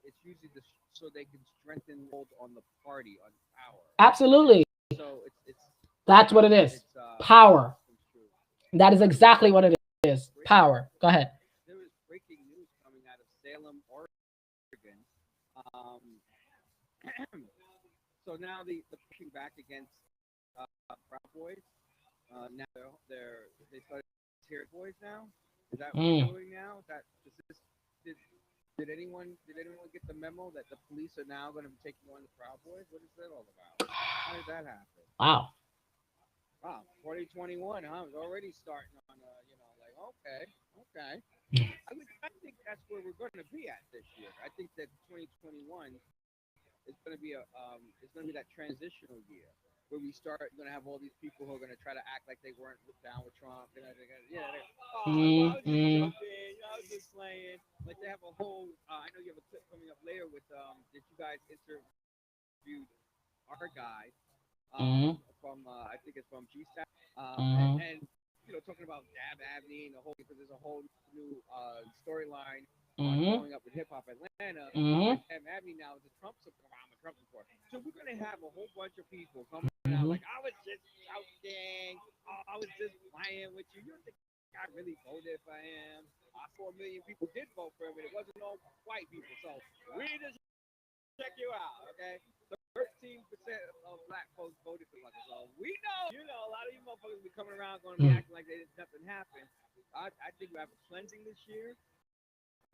It's usually so they can strengthen hold on the party, on power. Absolutely. So that's what it is. Power. That is exactly what it is. Power. Go ahead. There is breaking news coming out of Salem, Oregon. So now the pushing back against Proud Boys. Now they started Tear Boys now. Is that what they're doing now? Did anyone get the memo that the police are now going to be taking on the Proud Boys? What is that all about? How did that happen? Wow, 2021, huh? It's already starting on you know, like okay. I think that's where we're going to be at this year. I think that 2021 is going to be that transitional year where we start going to have all these people who are going to try to act like they weren't down with Trump. I was just joking, I was just playing. Like they have a whole. I know you have a clip coming up later with. Did you guys interview our guy from? I think it's from GSAT. And you know, talking about Dab Abney and the whole, because there's a whole new storyline growing up with hip hop Atlanta. Dab Abney now is a Trump supporter. So we're gonna have a whole bunch of people coming out like, I was just joking. I was just playing with you. You don't think I really voted for him? 4 million people did vote for him, and it wasn't all white people. So we just check you out, okay? 13% of black folks voted for him. So we know, you know, a lot of you motherfuckers be coming around going to be acting like nothing happened. I think we have a cleansing this year.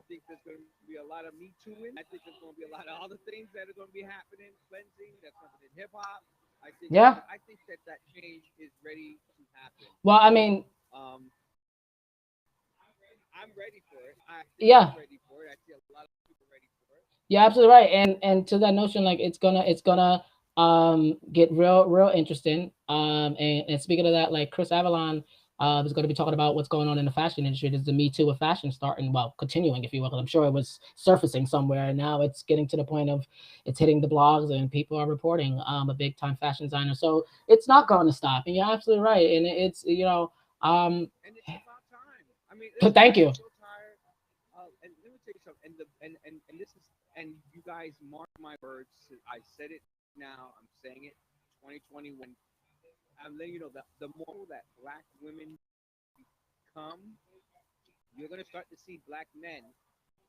I think there's going to be a lot of Me Tooing. I think there's going to be a lot of other things that are going to be happening, cleansing, that's happening in hip hop. I think that change is ready to happen. Well, I mean, I'm ready for it. I'm ready for it. I see a lot of people ready for it. You're absolutely right. And to that notion, like it's gonna get real interesting. And speaking of that, like Chris Avalon is going to be talking about what's going on in the fashion industry. There's the Me Too of fashion starting, well, continuing, if you will. 'Cause I'm sure it was surfacing somewhere, and now it's getting to the point of it's hitting the blogs, and people are reporting a big time fashion designer. So it's not going to stop. And you're absolutely right. And it's And it's about time. I mean, listen, thank I you. am so tired. And let me tell you something. And this is, and you guys mark my words. I said it now. I'm saying it. 2021. I'm letting you know that the more that black women become, you're gonna start to see black men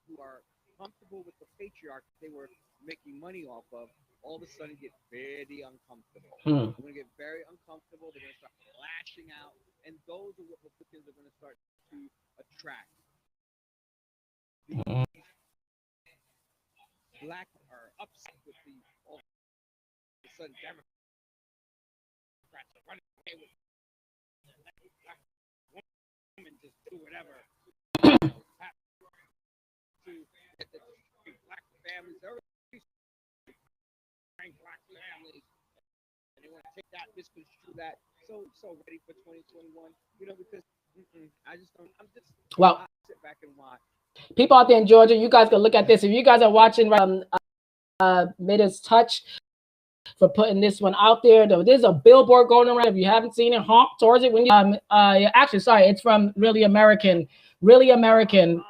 who are comfortable with the patriarch they were making money off of, all of a sudden get very uncomfortable. Hmm. They're gonna get very uncomfortable. They're gonna start lashing out, and those are what Republicans are gonna start to attract. These Mhm. black are upset with the all of a sudden Democrats are running away with black women just do whatever. Have to get the black families. They're already black families, and they want to take that, misconstrue that. So ready for 2021, because I just don't. Well, I sit back and watch. people out there in Georgia, you guys can look at this. If you guys are watching, made us touch for putting this one out there. There's a billboard going around. If you haven't seen it, honk towards it when you actually, sorry, it's from Really American. Really American.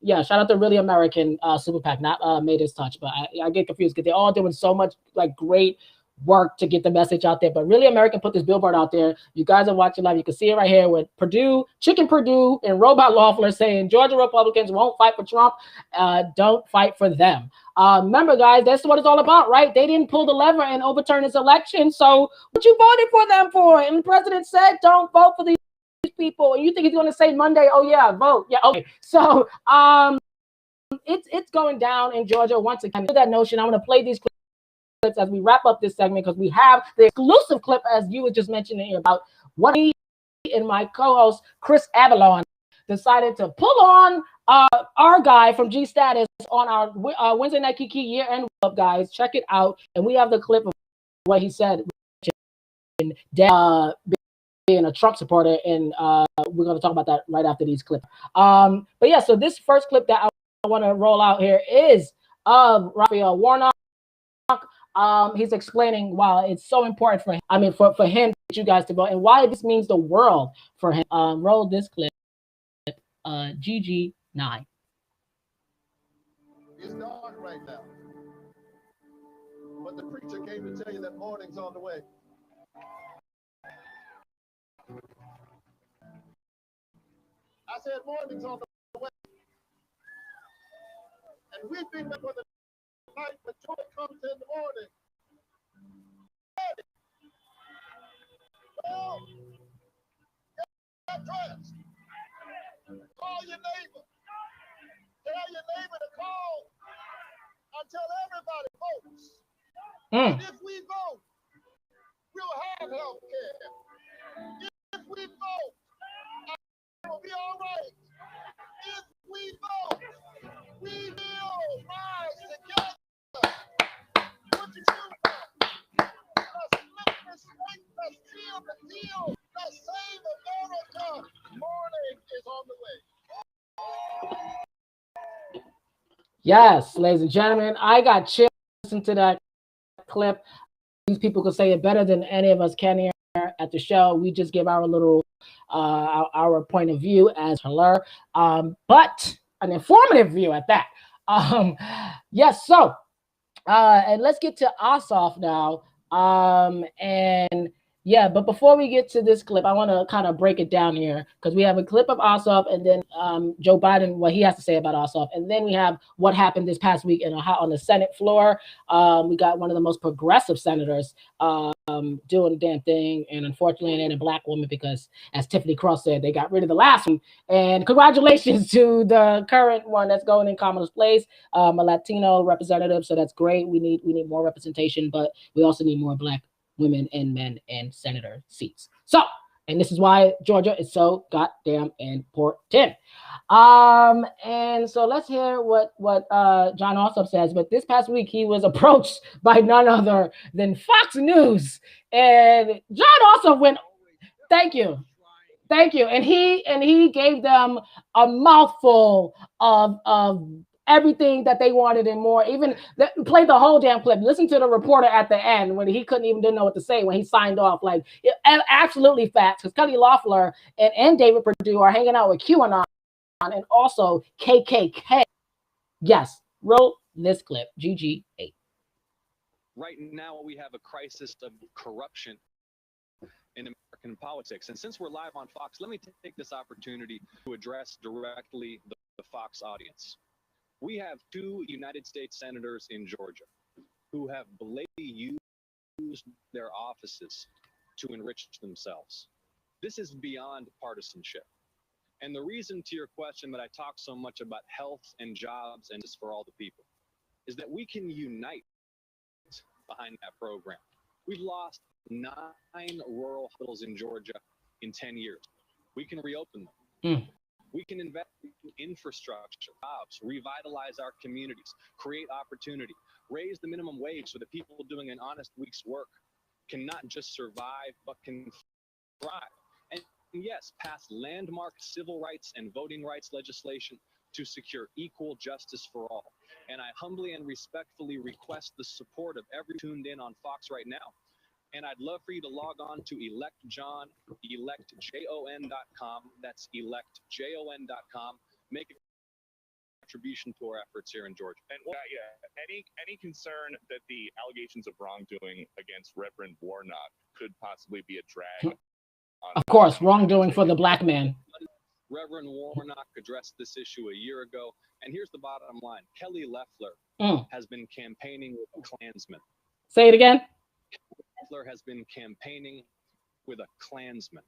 Yeah, shout out to Really American Super PAC, not Made Us Touch, but I get confused because they're all doing so much like great work to get the message out there. But Really American put this billboard out there. You guys are watching live. You can see it right here with Chicken Purdue, and Robot Lawfler saying Georgia Republicans won't fight for Trump. Don't fight for them. Remember, guys, that's what it's all about, right? They didn't pull the lever and overturn this election. So what you voted for them for? And the president said, don't vote for these people. And you think he's going to say Monday, oh yeah, vote. Yeah, okay. So it's going down in Georgia once again. To that notion, I'm going to play these clips as we wrap up this segment, because we have the exclusive clip, as you were just mentioning here, about what me and my co-host Chris Avalon decided to pull on our guy from G Status on our Wednesday Night Kiki year-end club, guys. Check it out. And we have the clip of what he said being a Trump supporter, and we're going to talk about that right after these clips. But yeah, so this first clip that I want to roll out here is of Raphael Warnock. He's explaining why it's so important for him, for him, you guys to vote, and why this means the world for him. Roll this clip. GG9. It's dark right now, but the preacher came to tell you that morning's on the way. I said morning's on the way, and we've been there for the night, but joy comes in the morning. Well, get dressed. Call your neighbor. Tell your neighbor to call until everybody votes. And if we vote, we'll have health care. If we vote, it'll be all right. If we vote, we will rise together. What you do? Let's make this fight. Let's seal the deal. Let's save America. Morning is on the way. Yes, ladies and gentlemen, I got chills listening to that clip. These people could say it better than any of us can here at the show. We just give our little our point of view as her, but an informative view at that. Yes, so and let's get to Ossoff now. And yeah, but before we get to this clip, I want to kind of break it down here, because we have a clip of Ossoff, and then Joe Biden, what he has to say about Ossoff, and then we have what happened this past week on the Senate floor. We got one of the most progressive senators doing the damn thing, and unfortunately, it ain't a black woman, because as Tiffany Cross said, they got rid of the last one. And congratulations to the current one that's going in Kamala's place, a Latino representative. So that's great. We need more representation, but we also need more black women and men in senator seats. So And this is why Georgia is so goddamn important. And so let's hear what John Ossoff says. But this past week, he was approached by none other than Fox News. And John Ossoff went, thank you. And he gave them a mouthful of everything that they wanted and more. Even played the whole damn clip. Listen to the reporter at the end when he didn't know what to say when he signed off. Like, absolutely facts, because Kelly Loeffler and David Perdue are hanging out with QAnon and also KKK. Yes, roll this clip. GG8. Right now, we have a crisis of corruption in American politics. And since we're live on Fox, let me take this opportunity to address directly the Fox audience. We have 2 United States senators in Georgia who have blatantly used their offices to enrich themselves. This is beyond partisanship. And the reason to your question that I talk so much about health and jobs and this for all the people is that we can unite behind that program. We've lost 9 rural hospitals in Georgia in 10 years. We can reopen them. We can invest in infrastructure, jobs, revitalize our communities, create opportunity, raise the minimum wage so that people doing an honest week's work can not just survive, but can thrive. And yes, pass landmark civil rights and voting rights legislation to secure equal justice for all. And I humbly and respectfully request the support of everyone tuned in on Fox right now. And I'd love for you to log on to electjon.com. That's electjon.com. Make a contribution to our efforts here in Georgia. And any concern that the allegations of wrongdoing against Reverend Warnock could possibly be a drag on of course, wrongdoing for the black man. Reverend Warnock addressed this issue a year ago. And here's the bottom line. Kelly Loeffler has been campaigning with a Klansman. Say it again. Loeffler has been campaigning with a Klansman.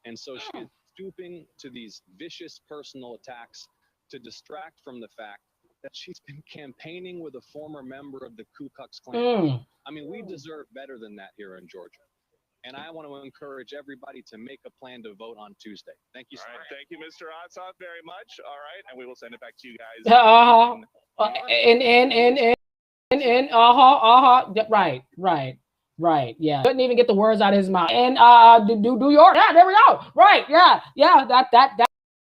And so she is stooping to these vicious personal attacks to distract from the fact that she's been campaigning with a former member of the Ku Klux Klan. I mean, we deserve better than that here in Georgia. And I want to encourage everybody to make a plan to vote on Tuesday. Thank you so much. Thank you, Mr. Ossoff, very much. All right. And we will send it back to you guys. Right. Yeah. Couldn't even get the words out of his mouth. And do your, yeah, there we go. Right. Yeah.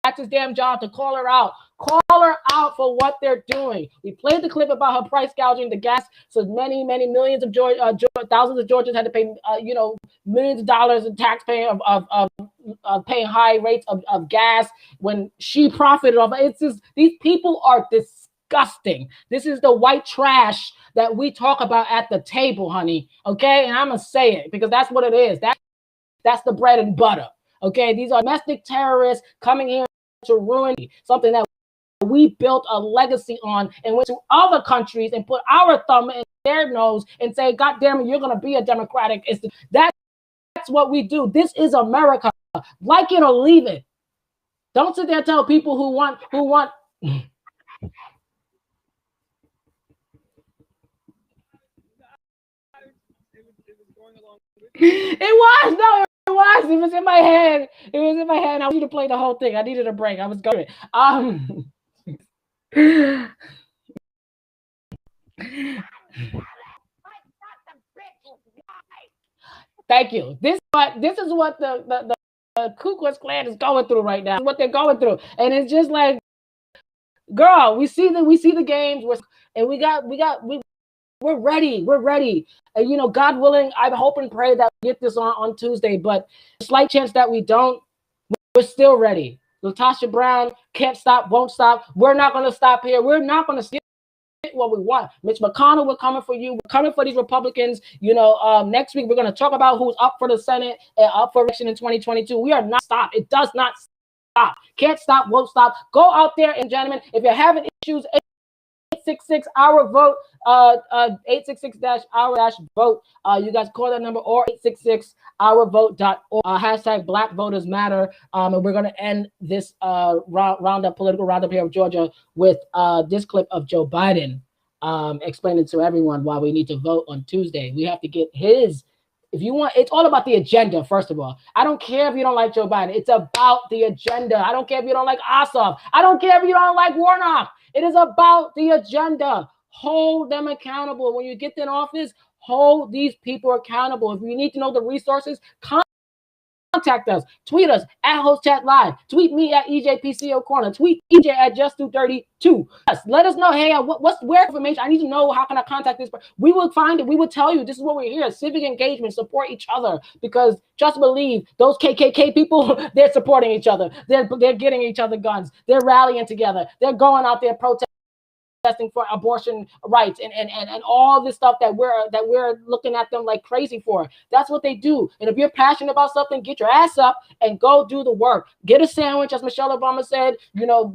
That's his damn job, to call her out. Call her out for what they're doing. We played the clip about her price gouging the gas, so many millions of thousands of Georgians had to pay, millions of dollars in taxpaying of paying high rates of gas when she profited off. It's just, these people are disgusting. This is the white trash that we talk about at the table, honey. Okay, and I'm gonna say it because that's what it is. That's the bread and butter. Okay, these are domestic terrorists coming here to ruin something that we built a legacy on, and went to other countries and put our thumb in their nose and say, God damn it, you're going to be a democratic institution. That's what we do. This is America. Like it or leave it. Don't sit there and tell people who want. It was in my head. It was in my head. I wanted to play the whole thing. I needed a break. I was going. Thank you. This is what the Ku Klux Klan is going through right now. What they're going through, and it's just like, girl, we see the games, we're ready. And God willing, I hope and pray that we get this on Tuesday. But slight chance that we don't, we're still ready. Latasha Brown can't stop, won't stop. We're not going to stop here. We're not going to skip what we want. Mitch McConnell, we're coming for you. We're coming for these Republicans. Next week we're going to talk about who's up for the Senate and up for election in 2022. We are not stop. It does not stop. Can't stop, won't stop. Go out there, and gentlemen, if you're having issues, 866 our vote, 866-our-vote. You guys call that number, or 866-our-vote.org. Hashtag Black Voters Matter. And we're going to end this political roundup here of Georgia with this clip of Joe Biden explaining to everyone why we need to vote on Tuesday. We have to get his If you want, it's all about the agenda, first of all. I don't care if you don't like Joe Biden. It's about the agenda. I don't care if you don't like Ossoff. I don't care if you don't like Warnock. It is about the agenda. Hold them accountable. When you get in office, hold these people accountable. If you need to know the resources, contact us. Tweet us at Host Chat Live. Tweet me at EJPCO Corner. Tweet EJ at Just232. Let us know, hey, where information? I need to know, how can I contact this person? We will find it. We will tell you this is what we're here. Civic engagement, support each other, because just believe those KKK people, they're supporting each other. They're getting each other guns. They're rallying together. They're going out there protesting for abortion rights and all this stuff that we're looking at them like crazy for. That's what they do. And if you're passionate about something, get your ass up and go do the work. Get a sandwich, as Michelle Obama said.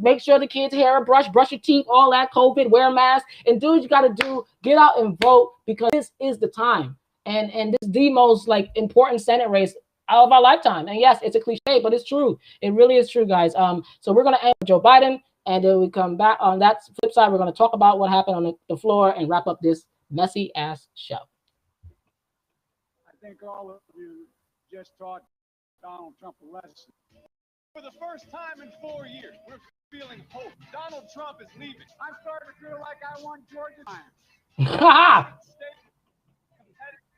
Make sure the kids' hair are brushed, brush your teeth, all that, COVID, wear a mask, and do what you got to do. Get out and vote, because this is the time. And this is the most important Senate race of our lifetime. And yes, it's a cliche, but it's true. It really is true, guys. So we're gonna end with Joe Biden. And then we come back on that flip side. We're going to talk about what happened on the floor and wrap up this messy ass show. I think all of you just taught Donald Trump a lesson. For the first time in 4 years, we're feeling hope. Donald Trump is leaving. I'm starting to feel like I won Georgia. Competitive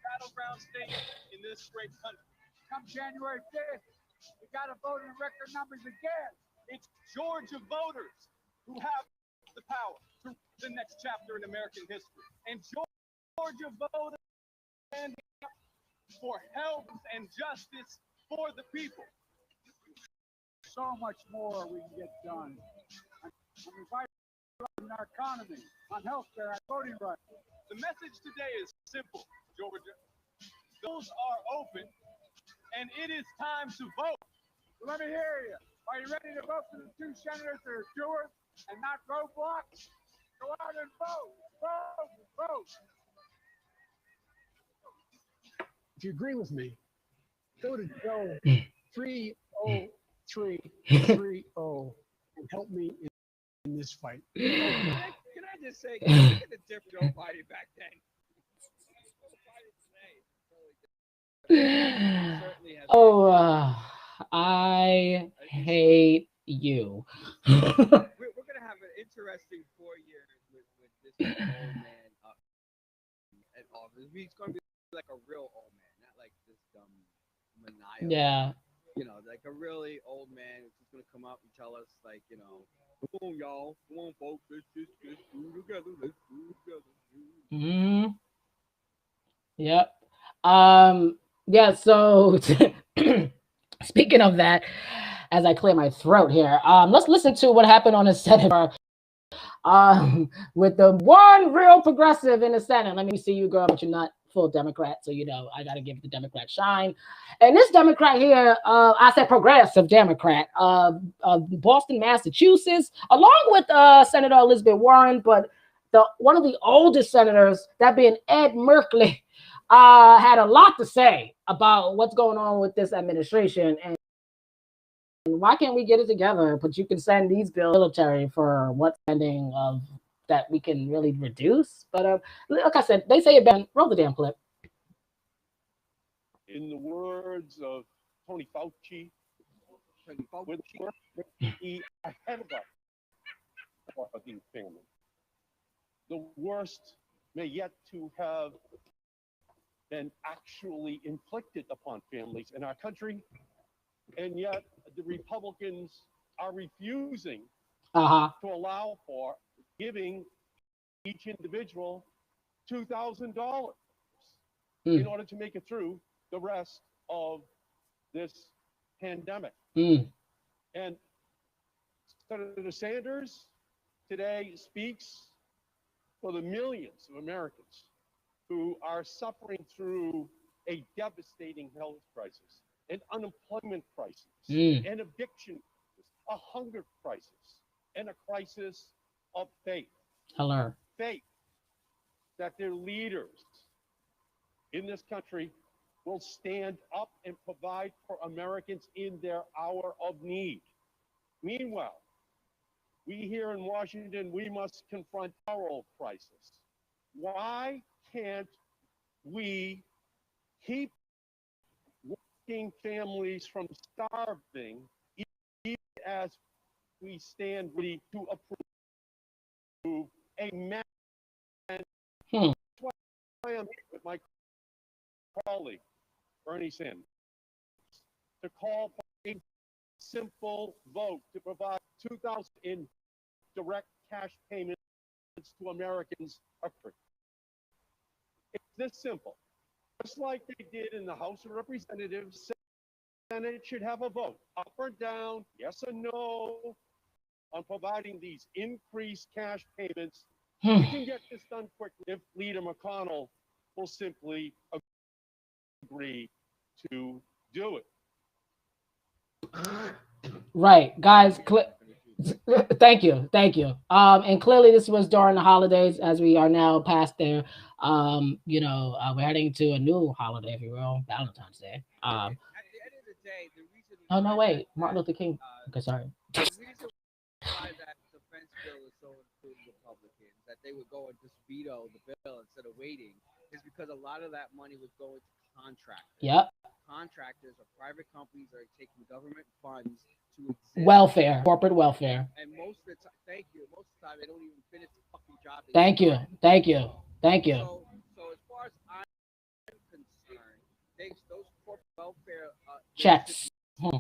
battleground state in this great country. Come January 5th, we got to vote in record numbers again. It's Georgia voters who have the power to write the next chapter in American history. And Georgia voters stand up for health and justice for the people. So much more we can get done. I'm inviting on our economy, on healthcare, on voting rights. The message today is simple, Georgia. Those are open, and it is time to vote. Let me hear you. Are you ready to vote for the 2 senators that are doers and not roadblocks? Go out and vote. Vote. Vote. If you agree with me, go to Joe 30330 and help me in this fight. Can I just say, look at the difference Joe Biden back then. I hate you. We're gonna have an interesting 4 years with this old man at office. He's gonna be like a real old man, not like this maniacal. Yeah. Like a really old man who's just gonna come up and tell us, come on, y'all, come on, folks, let's just do together, let's do together. Yep. Yeah. So speaking of that, as I clear my throat here, let's listen to what happened on the Senate with the one real progressive in the Senate. Let me see you, girl, but you're not full Democrat, so I got to give the Democrat shine. And this Democrat here, I said progressive Democrat, Boston, Massachusetts, along with Senator Elizabeth Warren, but one of the oldest senators, that being Ed Merkley, had a lot to say about what's going on with this administration and why can't we get it together? But you can send these bills military for what spending of that we can really reduce. But like I said, they say it better. Roll the damn clip. In the words of Tony Fauci, he ahead of us of these families. The worst may yet to have been actually inflicted upon families in our country, and yet the Republicans are refusing to allow for giving each individual $2,000 in order to make it through the rest of this pandemic. And Senator Sanders today speaks for the millions of Americans who are suffering through a devastating health crisis, an unemployment crisis, an eviction crisis, a hunger crisis, and a crisis of faith. Hello. Faith that their leaders in this country will stand up and provide for Americans in their hour of need. Meanwhile, we here in Washington, we must confront our old crisis. Why can't we keep working families from starving, even as we stand ready to approve a man. That's why I'm here with my colleague, Bernie Sanders, to call for a simple vote to provide 2,000 in direct cash payments to Americans. It's this simple. Just like they did in the House of Representatives, Senate should have a vote, up or down, yes or no, on providing these increased cash payments. We can get this done quickly if Leader McConnell will simply agree to do it. Right, guys. Thank you. And clearly this was during the holidays, as we are now past there. We're heading to a new holiday, if you will, Valentine's Day. At the end of the day, the reason Oh no, wait, Martin Luther King. Okay, sorry. the reason why that defense bill is so important to Republicans, that they would go and just veto the bill instead of waiting, is because a lot of that money was going to contractors. Yep. Contractors or private companies are taking government funds to exist. Welfare, corporate welfare. And most of the time, most of the time they don't even finish the fucking job. Thank you. So as far as I'm concerned, those corporate welfare checks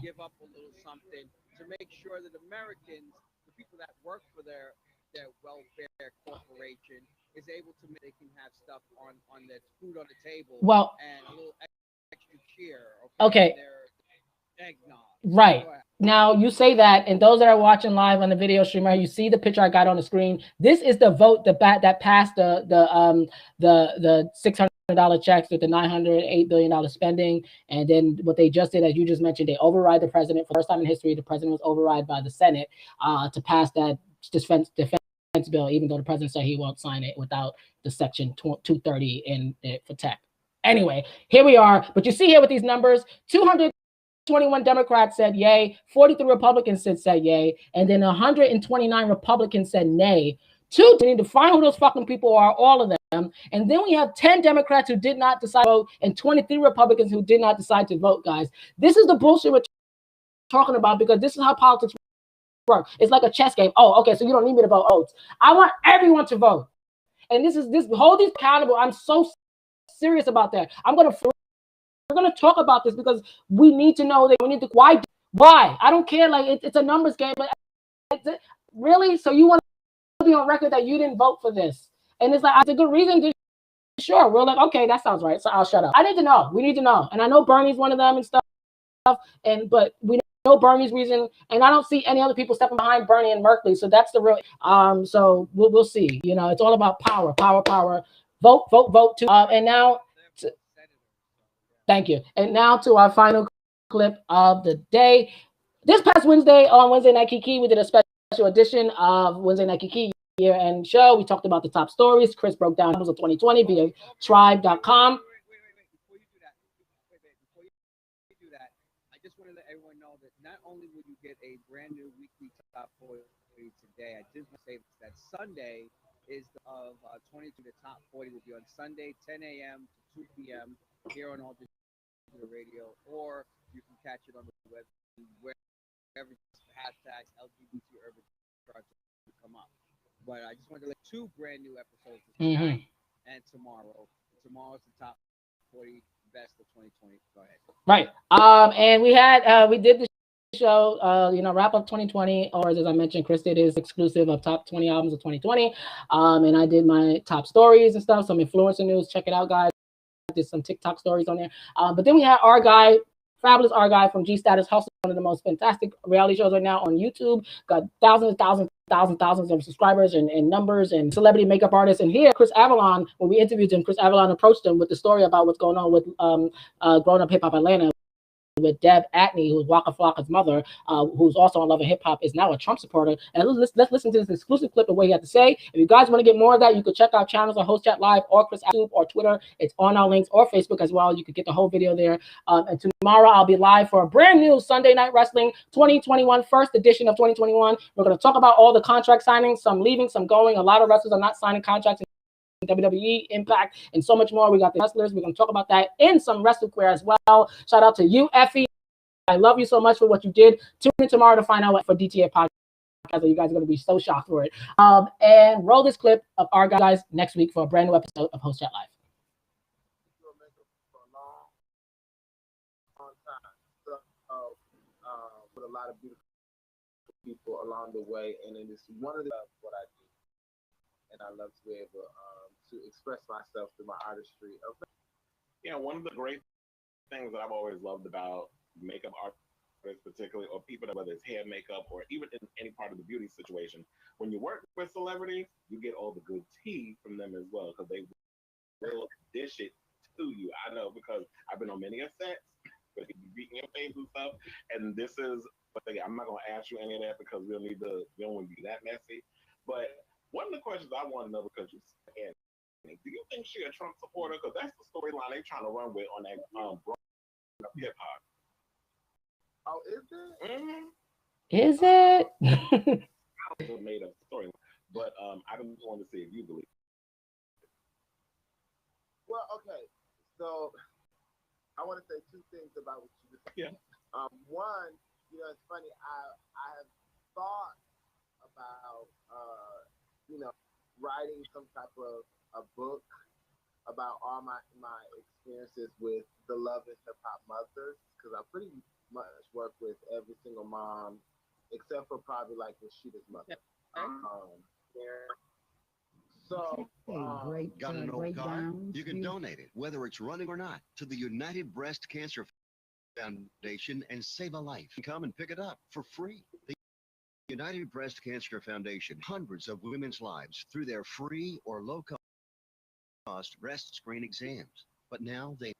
give up a little something to make sure that Americans, the people that work for their welfare corporation, is able to they can have stuff on their food on the table. Well, and a little extra cheer. Okay. Eggnog. Right. Now you say that, and those that are watching live on the video streamer, you see the picture I got on the screen. This is the vote that passed the $600 checks with the $908 billion spending, and then what they just did, as you just mentioned, they override the president for the first time in history. The president was override by the Senate to pass that defense bill, even though the president said he won't sign it without the section 230 in it for tech. Anyway, here we are. But you see here with these numbers, 221 Democrats said yay, 43 Republicans said yay, and then 129 Republicans said nay. We need to find who those fucking people are, all of them. And then we have 10 Democrats who did not decide to vote and 23 Republicans who did not decide to vote, guys. This is the bullshit we're talking about, because this is how politics work. It's like a chess game. Oh, okay, so you don't need me to vote votes. I want everyone to vote. And hold these accountable. I'm so serious about that. We're gonna talk about this because we need to know that we need to why. I don't care. Like it's a numbers game, but really, so you want to be on record that you didn't vote for this, and it's like it's a good reason to. Sure, we're like, okay, that sounds right. So I'll shut up. I need to know. We need to know, and I know Bernie's one of them and stuff. But we know Bernie's reason, and I don't see any other people stepping behind Bernie and Merkley. So that's the real. So we'll see. It's all about power. Vote too. And now. Thank you. And now to our final clip of the day. This past Wednesday, on Wednesday Night Kiki, we did a special edition of Wednesday Night Kiki year-end show. We talked about the top stories. Chris broke down numbers of 2020 via tribe.com. Before you do that, I just want to let everyone know that not only will you get a brand new weekly top 40 today, I just want to say that Sunday is of 22. The top 40 will be on Sunday, 10 a.m. to 2 p.m. here on all the radio, or you can catch it on the web wherever hashtag LGBT Urban starts to come up. But I just wanted to let 2 brand new episodes tonight and tomorrow. Tomorrow's the top 40 best of 2020. Go ahead. Right. And we did the show, wrap up 2020, or as I mentioned, Chris did his exclusive of top 20 albums of 2020. And I did my top stories and stuff, some influencer news. Check it out, guys. There's some TikTok stories on there. But then we had our guy, fabulous our guy from G Status Hustle, one of the most fantastic reality shows right now on YouTube. Got thousands of subscribers and numbers, and celebrity makeup artists. And here, Chris Avalon, when we interviewed him, Chris Avalon approached him with the story about what's going on with Growing Up Hip Hop Atlanta, with Deb Atney, who's Waka Flocka's mother, who's also on Love and Hip Hop, is now a Trump supporter. And let's listen to this exclusive clip of what he had to say. If you guys want to get more of that, you could check out channels on Host Chat Live or Chris YouTube or Twitter. It's on our links, or Facebook as well. You could get the whole video there. And tomorrow I'll be live for a brand new Sunday Night Wrestling 2021, first edition of 2021. We're going to talk about all the contract signings, some leaving, some going. A lot of wrestlers are not signing contracts WWE, Impact, and so much more. We got the wrestlers. We're going to talk about that and some WrestleQueer as well. Shout out to you, Effie. I love you so much for what you did. Tune in tomorrow to find out what for DTA podcast. You guys are going to be so shocked for it. And roll this clip of our guys next week for a brand new episode of Host Chat Live. With a lot of beautiful people along the way, and it is one of the what I do, and I love to be able to express myself through my artistry. Yeah, one of the great things that I've always loved about makeup artists, particularly, or people that, whether it's hair, makeup, or even in any part of the beauty situation, when you work with celebrities, you get all the good tea from them as well, because they will dish it to you. I know, because I've been on many a sets, but you beating your face and stuff, and this is. But I'm not gonna ask you any of that because we don't want to be that messy. But one of the questions I want to know, because you said, do you think she's a Trump supporter? Because that's the storyline they're trying to run with on that hip hop. Oh, is it? Mm-hmm. Is it? Made up story, but I just wanted to see if you believe. Well, okay, so I want to say two things about what you just said. Yeah. One, you know, it's funny. I have thought about writing some type of a book about all my experiences with the Love and Hip Hop mothers, because I pretty much work with every single mom except for probably like Rashida's mother. Got an old card? You can donate it, whether it's running or not, to the United Breast Cancer Foundation and save a life. Come and pick it up for free. The United Breast Cancer Foundation, hundreds of women's lives through their free or low-cost breast screen exams. But now the